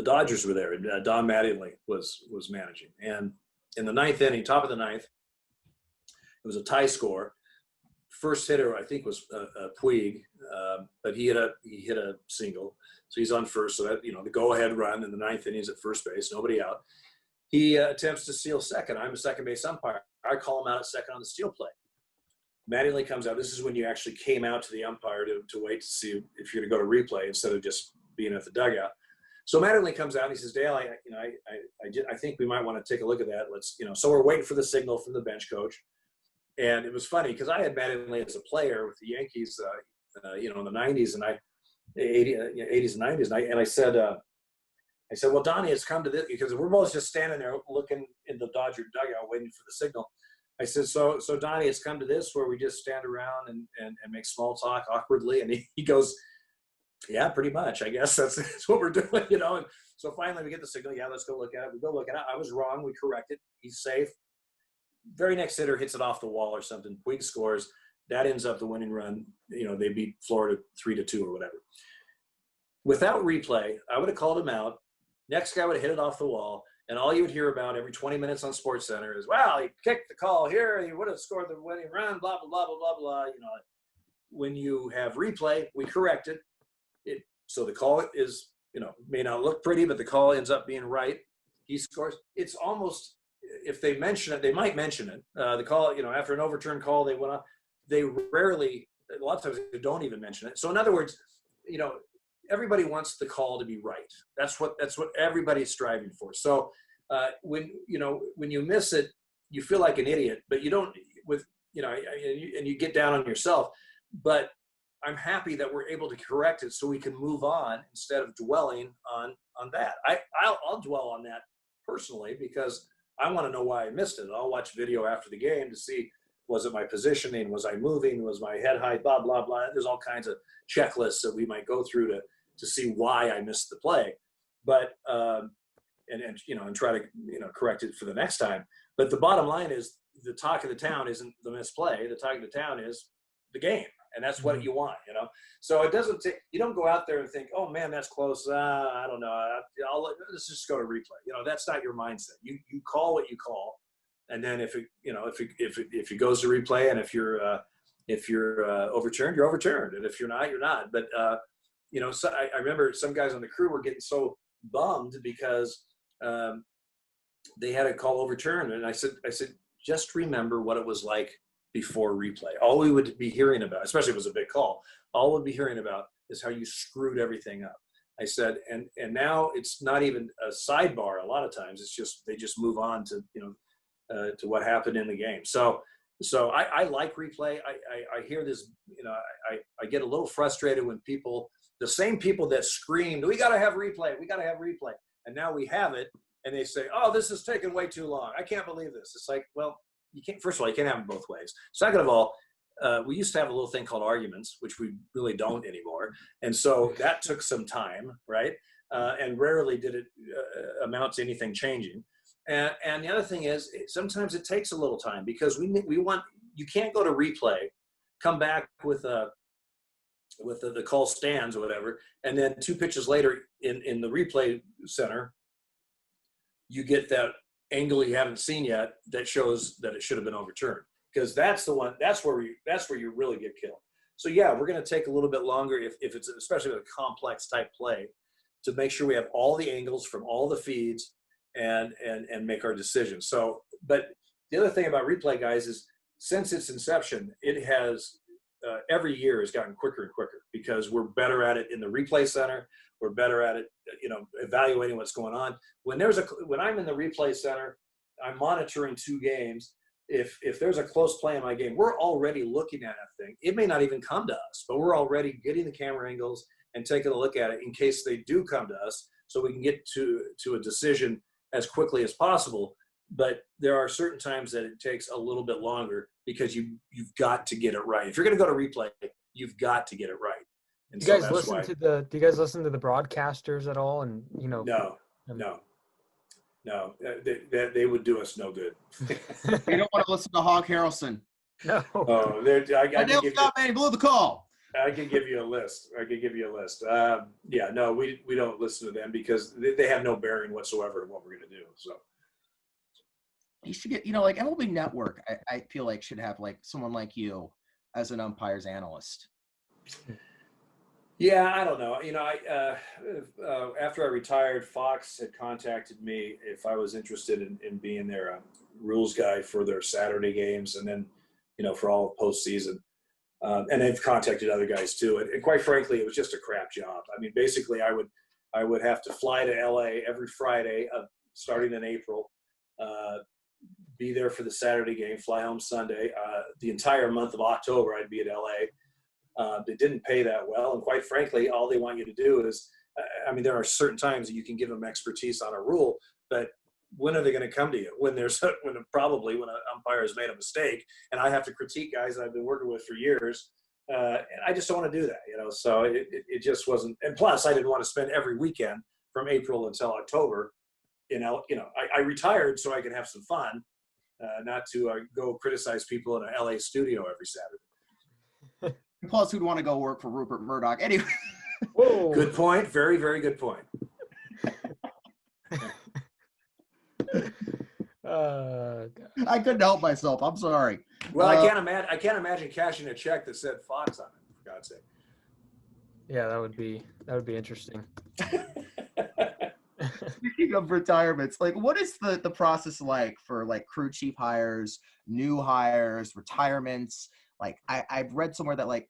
Dodgers were there. Don Mattingly was managing, and in the ninth inning, top of the ninth, it was a tie score. First hitter, I think, was Puig, but he hit a single, so he's on first. So that, the go-ahead run in the ninth inning is at first base, nobody out. He attempts to steal second. I'm a second base umpire. I call him out at second on the steal play. Mattingly comes out. This is when you actually came out to the umpire to wait to see if you're going to go to replay instead of just being at the dugout. So Mattingly comes out and he says, Dale, I think we might want to take a look at that. Let's, so we're waiting for the signal from the bench coach. And it was funny because I had Mattingly as a player with the Yankees, in the 90s and 80s and 90s. And I said, well, Donnie, it's come to this because we're both just standing there looking in the Dodger dugout waiting for the signal. I said, so Donnie, it's come to this where we just stand around and make small talk awkwardly. And he goes, yeah, pretty much. I guess that's what we're doing, And so finally we get the signal. Yeah, let's go look at it. We go look at it. I was wrong. We correct it. He's safe. Very next hitter hits it off the wall or something. Puig scores. That ends up the winning run. They beat Florida 3-2 or whatever. Without replay, I would have called him out. Next guy would have hit it off the wall. And all you would hear about every 20 minutes on SportsCenter is, well, he kicked the call here. He would have scored the winning run, blah, blah, blah, blah, blah, blah. When you have replay, we correct it. So the call is, may not look pretty, but the call ends up being right. He scores. It's almost, if they mention it, they might mention it. The call, after an overturned call, they went off. They rarely, a lot of times they don't even mention it. So in other words, everybody wants the call to be right. That's what everybody's striving for. So when you miss it, you feel like an idiot, but you don't and you get down on yourself. But I'm happy that we're able to correct it so we can move on instead of dwelling on that. I'll dwell on that personally because I want to know why I missed it. I'll watch video after the game to see, was it my positioning? Was I moving? Was my head height? Blah, blah, blah. There's all kinds of checklists that we might go through to see why I missed the play, but and try to correct it for the next time. But the bottom line is the talk of the town isn't the misplay. The talk of the town is the game, and that's what you want. So it doesn't take. You don't go out there and think, oh man, that's close. I don't know. Let's just go to replay. That's not your mindset. You call what you call, and then if it goes to replay, and if you're overturned, you're overturned, and if you're not, you're not. But so I remember some guys on the crew were getting so bummed because they had a call overturned, and I said, just remember what it was like before replay. All we would be hearing about, especially if it was a big call, all we'd be hearing about is how you screwed everything up. I said, and now it's not even a sidebar. A lot of times, it's just they just move on to to what happened in the game. So I like replay. I hear this. I get a little frustrated when the same people that screamed, we got to have replay, and now we have it, and they say, oh, this is taking way too long. I can't believe this. It's like, well, you can't. First of all, you can't have them both ways. Second of all, we used to have a little thing called arguments, which we really don't anymore, and so that took some time, right? And rarely did it amount to anything changing. And the other thing is, sometimes it takes a little time because you can't go to replay, come back with the call stands or whatever, and then 2 pitches later in the replay center, you get that angle you haven't seen yet that shows that it should have been overturned, because that's where you really get killed. So yeah, we're going to take a little bit longer if it's especially with a complex type play to make sure we have all the angles from all the feeds and make our decisions. So, but the other thing about replay, guys, is since its inception, it has every year has gotten quicker and quicker because we're better at it in the replay center. We're better at it, evaluating what's going on. When I'm in the replay center, I'm monitoring 2 games. If there's a close play in my game, we're already looking at that thing. It may not even come to us, but we're already getting the camera angles and taking a look at it in case they do come to us, so we can get to a decision as quickly as possible. But there are certain times that it takes a little bit longer because you've got to get it right. If you're going to go to replay, you've got to get it right. And do you guys listen to the broadcasters at all? And No, they would do us no good. You don't want to listen to Hawk Harrelson. No. Dale Scott, man, he blew the call. I can give you a list. Yeah, no, we don't listen to them because they have no bearing whatsoever in what we're going to do. So You should get, like MLB Network, I feel like should have like someone like you as an umpires analyst. yeah, I don't know. After I retired, Fox had contacted me if I was interested in being their rules guy for their Saturday games, and then, for all of postseason. And they've contacted other guys too. And quite frankly, it was just a crap job. I mean, basically, I would have to fly to LA every Friday, starting in April, be there for the Saturday game, fly home Sunday. The entire month of October, I'd be at LA. They didn't pay that well, and quite frankly, all they want you to do is, there are certain times that you can give them expertise on a rule, but when are they going to come to you? When an umpire has made a mistake, and I have to critique guys I've been working with for years, and I just don't want to do that, So it just wasn't. And plus, I didn't want to spend every weekend from April until October. I retired so I could have some fun, not to go criticize people in an LA studio every Saturday. Plus, who'd want to go work for Rupert Murdoch anyway? Whoa. Good point. Very, very good point. I couldn't help myself. I'm sorry. Well, I can't imagine cashing a check that said Fox on it, for God's sake. Yeah, that would be interesting. Speaking of retirements, like what is the process like for like crew chief hires, new hires, retirements? Like I've read somewhere that like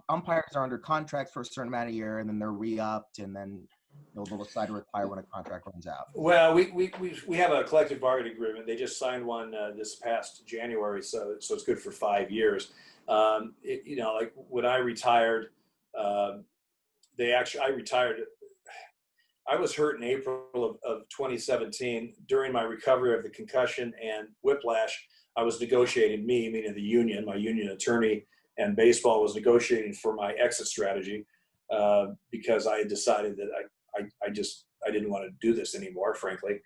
umpires are under contracts for a certain amount of year, and then they're re-upped, and then they'll decide to retire when a contract runs out. Well, we have a collective bargaining agreement. They just signed one this past January, so it's good for 5 years. Like when I retired, I retired. I was hurt in April of 2017. During my recovery of the concussion and whiplash, I was negotiating, meaning the union, my union attorney, and baseball was negotiating for my exit strategy because I had decided that I didn't want to do this anymore, frankly,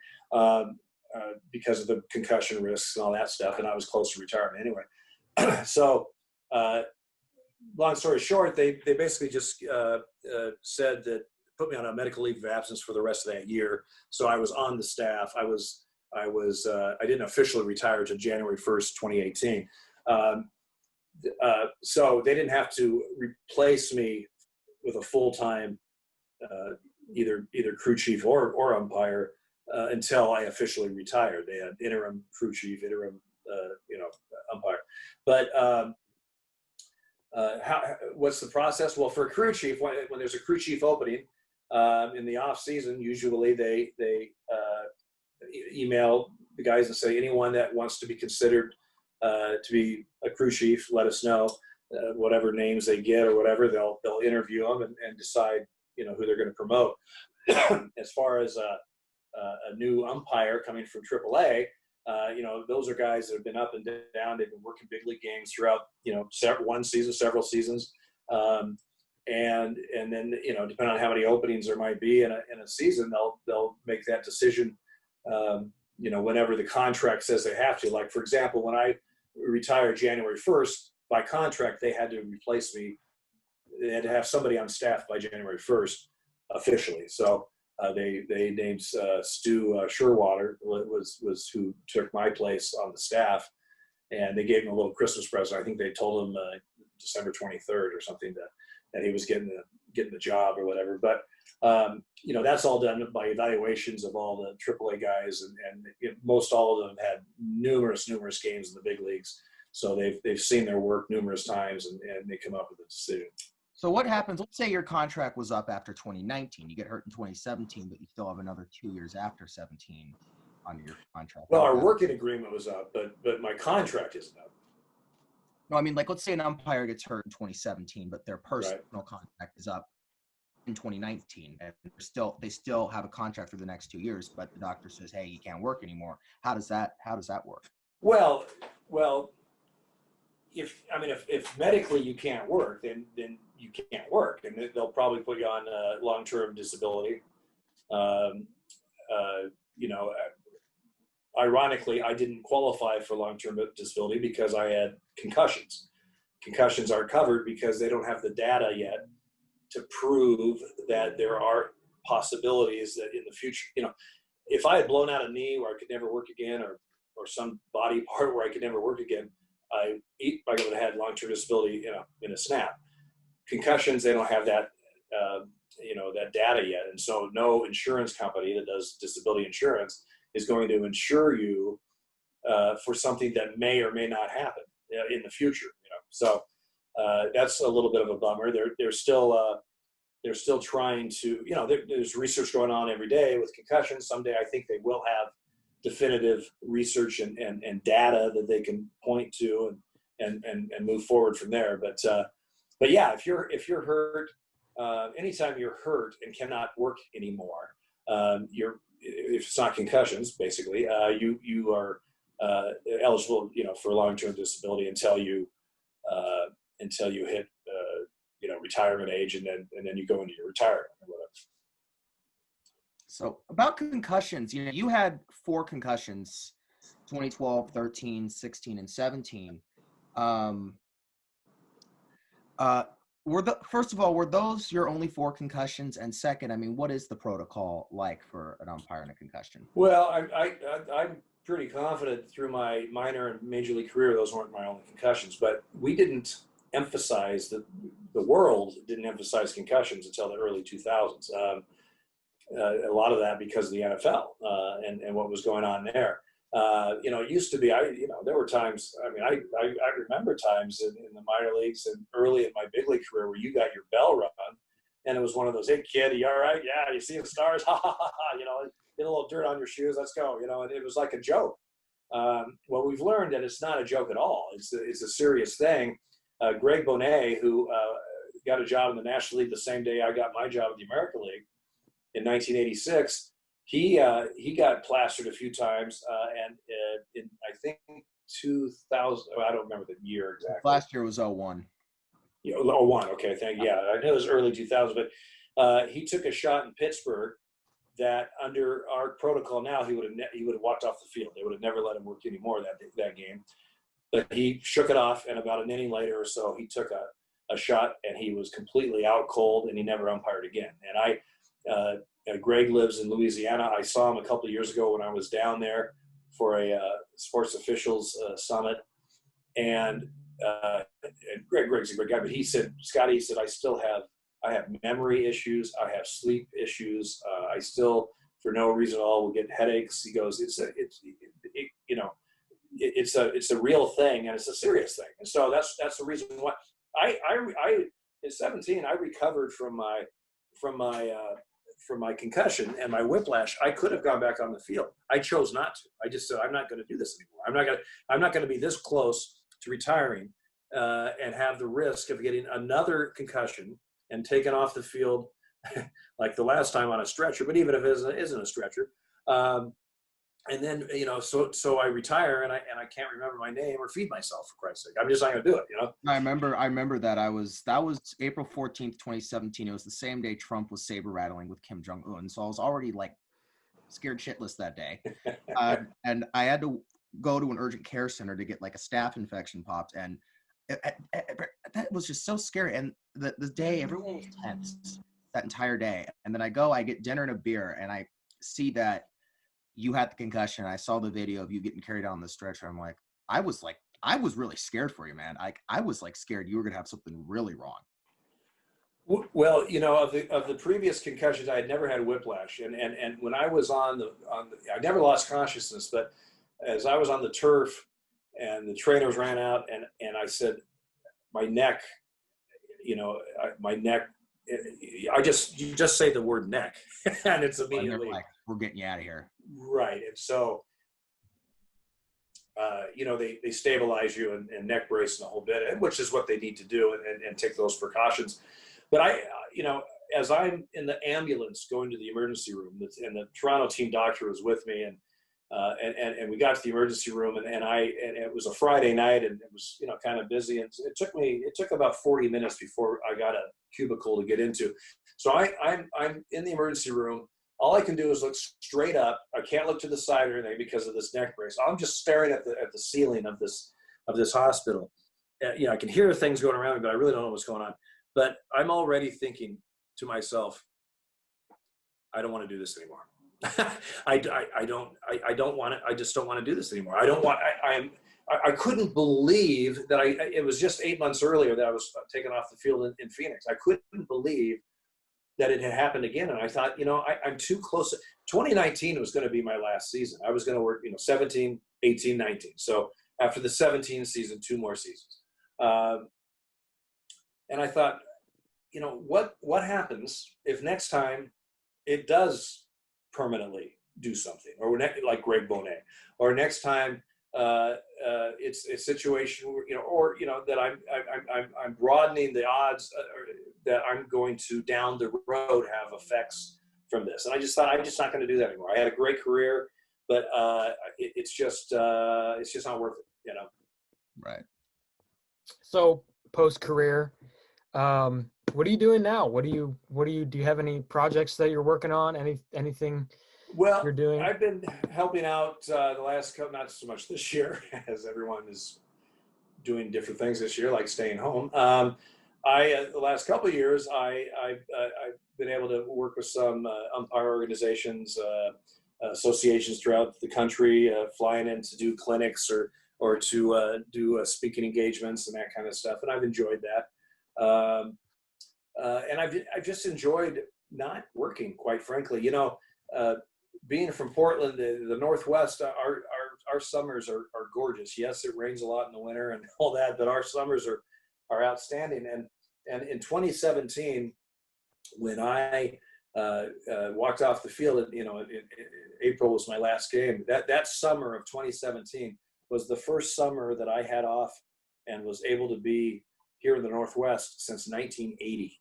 because of the concussion risks and all that stuff, and I was close to retirement anyway. So, long story short, they basically just said that put me on a medical leave of absence for the rest of that year. So I was on the staff. I didn't officially retire until January 1st, 2018. So they didn't have to replace me with a full-time either crew chief or umpire until I officially retired. They had interim crew chief, interim umpire. But what's the process? Well, for a crew chief, when there's a crew chief opening in the off season, usually they email the guys and say, anyone that wants to be considered to be a crew chief, let us know. Whatever names they get or whatever, they'll interview them and decide who they're going to promote. As far as a new umpire coming from AAA, those are guys that have been up and down. They've been working big league games throughout, one season, several seasons. And then, depending on how many openings there might be in a season, they'll make that decision, whenever the contract says they have to. Like, for example, when I retired January 1st, by contract, they had to replace me. They had to have somebody on staff by January 1st officially. So they named Stu Sherwater was who took my place on the staff, and they gave him a little Christmas present. I think they told him December 23rd or something that he was getting the job or whatever. But that's all done by evaluations of all the AAA guys, and most all of them had numerous games in the big leagues. So they've seen their work numerous times, and they come up with a decision. So what happens? Let's say your contract was up after 2019. You get hurt in 2017, but you still have another 2 years after 17 on your contract. Well, our working agreement was up, but my contract isn't up. No, I mean, like, let's say an umpire gets hurt in 2017, but their personal contract is up in 2019, and they still have a contract for the next 2 years, but the doctor says, hey, you can't work anymore. How does that work? Well, if medically you can't work, then you can't work, and they'll probably put you on long-term disability. Ironically, I didn't qualify for long-term disability because I had concussions. concussions aren't covered because they don't have the data yet to prove that there are possibilities that in the future, if I had blown out a knee where I could never work again, or some body part where I could never work again, I would have had long-term disability, in a snap. Concussions, they don't have that, that data yet. And so no insurance company that does disability insurance is going to insure you for something that may or may not happen in the future. So that's a little bit of a bummer. They're still trying to, there's research going on every day with concussions. Someday I think they will have definitive research and data that they can point to and move forward from there. But yeah, if you're hurt, anytime you're hurt and cannot work anymore, if it's not concussions, basically, you are eligible, for long-term disability until you hit retirement age, and then you go into your retirement or whatever. So about concussions, you had 4 concussions, 2012, 13, 16, and 17. First of all, were those your only 4 concussions? And second, what is the protocol like for an umpire in a concussion? Well, I'm pretty confident through my minor and major league career, those weren't my only concussions, but we didn't emphasize the world didn't emphasize concussions until the early 2000s. A lot of that because of the NFL and what was going on there. It used to be, there were times, I remember times in the minor leagues and early in my big league career where you got your bell rung, and it was one of those, "Hey kid, are you all right? Yeah, you seeing stars? Ha ha ha ha, get a little dirt on your shoes, let's go," and it was like a joke. Well, we've learned that it's not a joke at all. It's a serious thing. Greg Bonet, who got a job in the National League the same day I got my job in the American League in 1986, he got plastered a few times, and in I think 2000, I don't remember the year exactly. Last year was 01. Yeah, 01. Okay, thank you. Yeah, I know it was early 2000s, but he took a shot in Pittsburgh that under our protocol now he would have walked off the field. They would have never let him work anymore that game. But he shook it off, and about an inning later or so, he took a shot, and he was completely out cold, and he never umpired again. And Greg lives in Louisiana. I saw him a couple of years ago when I was down there for a sports officials summit, and Greg's a great guy. But he said, "Scotty," he said, I have memory issues. I have sleep issues. I still, for no reason at all, will get headaches. He goes, it's a real thing, and it's a serious thing. And so that's the reason why I at 17, I recovered from my concussion and my whiplash. I could have gone back on the field. I chose not to. I just said, I'm not going to do this anymore. I'm not going to be this close to retiring and have the risk of getting another concussion and taken off the field like the last time on a stretcher, but even if it isn't a stretcher. And then, so I retire and I can't remember my name or feed myself, for Christ's sake. I'm just not going to do it, I remember that that was April 14th, 2017. It was the same day Trump was saber rattling with Kim Jong-un. So I was already scared shitless that day. And I had to go to an urgent care center to get a staph infection popped. And that was just so scary. And the day, everyone was tense that entire day. And then I get dinner and a beer, and I see that you had the concussion. I saw the video of you getting carried on the stretcher. I'm I was really scared for you, man. I was scared you were going to have something really wrong. Well, of the previous concussions, I had never had whiplash. And when I was on I never lost consciousness, but as I was on the turf and the trainers ran out and I said, my neck, you just say the word neck and it's immediately we're getting you out of here. Right. And so, they stabilize you and neck brace and the whole bit, which is what they need to do and take those precautions. But as I'm in the ambulance going to the emergency room, and the Toronto team doctor was with me, and we got to the emergency room, and it was a Friday night, and it was kind of busy, and it took about 40 minutes before I got a cubicle to get into. So I'm in the emergency room. All I can do is look straight up. I can't look to the side or anything because of this neck brace. I'm just staring at the ceiling of this hospital, I can hear things going around me, but I really don't know what's going on. But I'm already thinking to myself, I don't want to do this anymore. I don't want to. I just don't want to do this anymore. I don't want. I couldn't believe that it was just 8 months earlier that I was taken off the field in Phoenix. I couldn't believe that it had happened again. And I thought, I'm too close. 2019 was going to be my last season. I was going to work, 17, 18, 19. So after the 17 season, 2 more seasons. And I thought, what happens if next time it does permanently do something, or like Greg Bonet, or next time it's a situation where, that I'm broadening the odds that I'm going to down the road have effects from this. And I just thought, I'm just not going to do that anymore. I had a great career, but it's just not worth it, Right. So post-career, what are you doing now? Do you have any projects that you're working on? Anything you're doing? I've been helping out the last couple, not so much this year, as everyone is doing different things this year, like staying home. The last couple of years, I've been able to work with some umpire organizations, associations throughout the country, flying in to do clinics or to do speaking engagements and that kind of stuff, and I've enjoyed that. And I've just enjoyed not working, quite frankly. Being from Portland, the Northwest, our summers are gorgeous. Yes, it rains a lot in the winter and all that, but our summers are outstanding. And in 2017, when I walked off the field, April was my last game. That summer of 2017 was the first summer that I had off and was able to be here in the Northwest since 1980.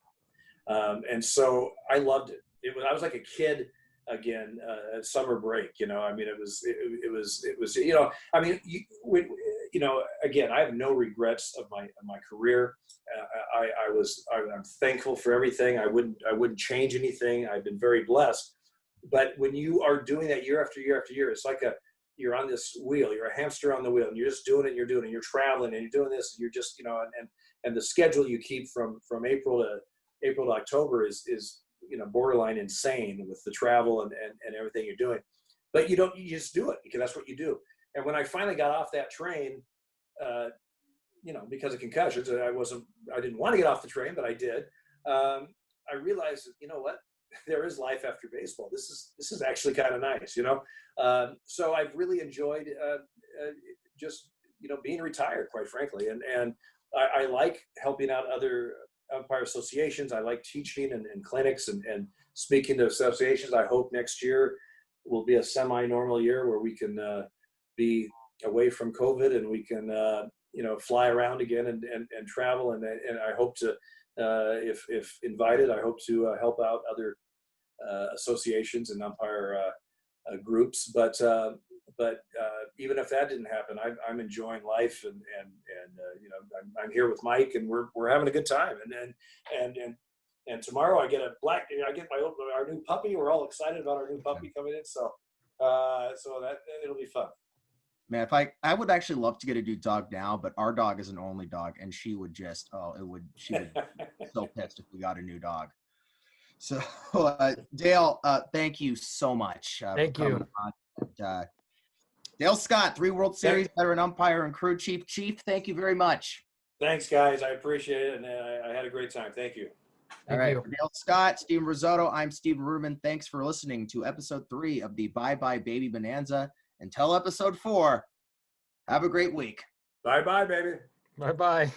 And so I loved it. I was like a kid again, summer break, it was, again, I have no regrets of my career. I'm thankful for everything. I wouldn't change anything. I've been very blessed. But when you are doing that year after year after year, it's like you're on this wheel, you're a hamster on the wheel, and you're just doing it, and you're traveling, and you're doing this, and you're just, and the schedule you keep from April to October is borderline insane with the travel and everything you're doing. But you just do it because that's what you do. And when I finally got off that train, because of concussions, I didn't want to get off the train, but I did. I realized that, you know what, there is life after baseball. This is actually kind of nice, So I've really enjoyed just being retired, quite frankly, and I like helping out other umpire associations. I like teaching and clinics and speaking to associations. I hope next year will be a semi-normal year where we can be away from COVID and we can fly around again and travel, and I hope to if invited, I hope to help out other associations and umpire groups. But even if that didn't happen, I'm enjoying life, and I'm here with Mike, and we're having a good time. And tomorrow I get our new puppy. We're all excited about our new puppy coming in. So that it'll be fun. Man, I would actually love to get a new dog now, but our dog is an only dog, and she would be so pissed if we got a new dog. So Dale, thank you so much. Thank you. Dale Scott, 3 World Series veteran umpire and crew chief. Chief, thank you very much. Thanks, guys. I appreciate it, and I had a great time. Thank you. All right, for Dale Scott, Stephen Rissotto, I'm Stephen Ruderman. Thanks for listening to episode 3 of the Bye Bye Baby Bonanza. Until episode 4, have a great week. Bye-bye, baby. Bye-bye.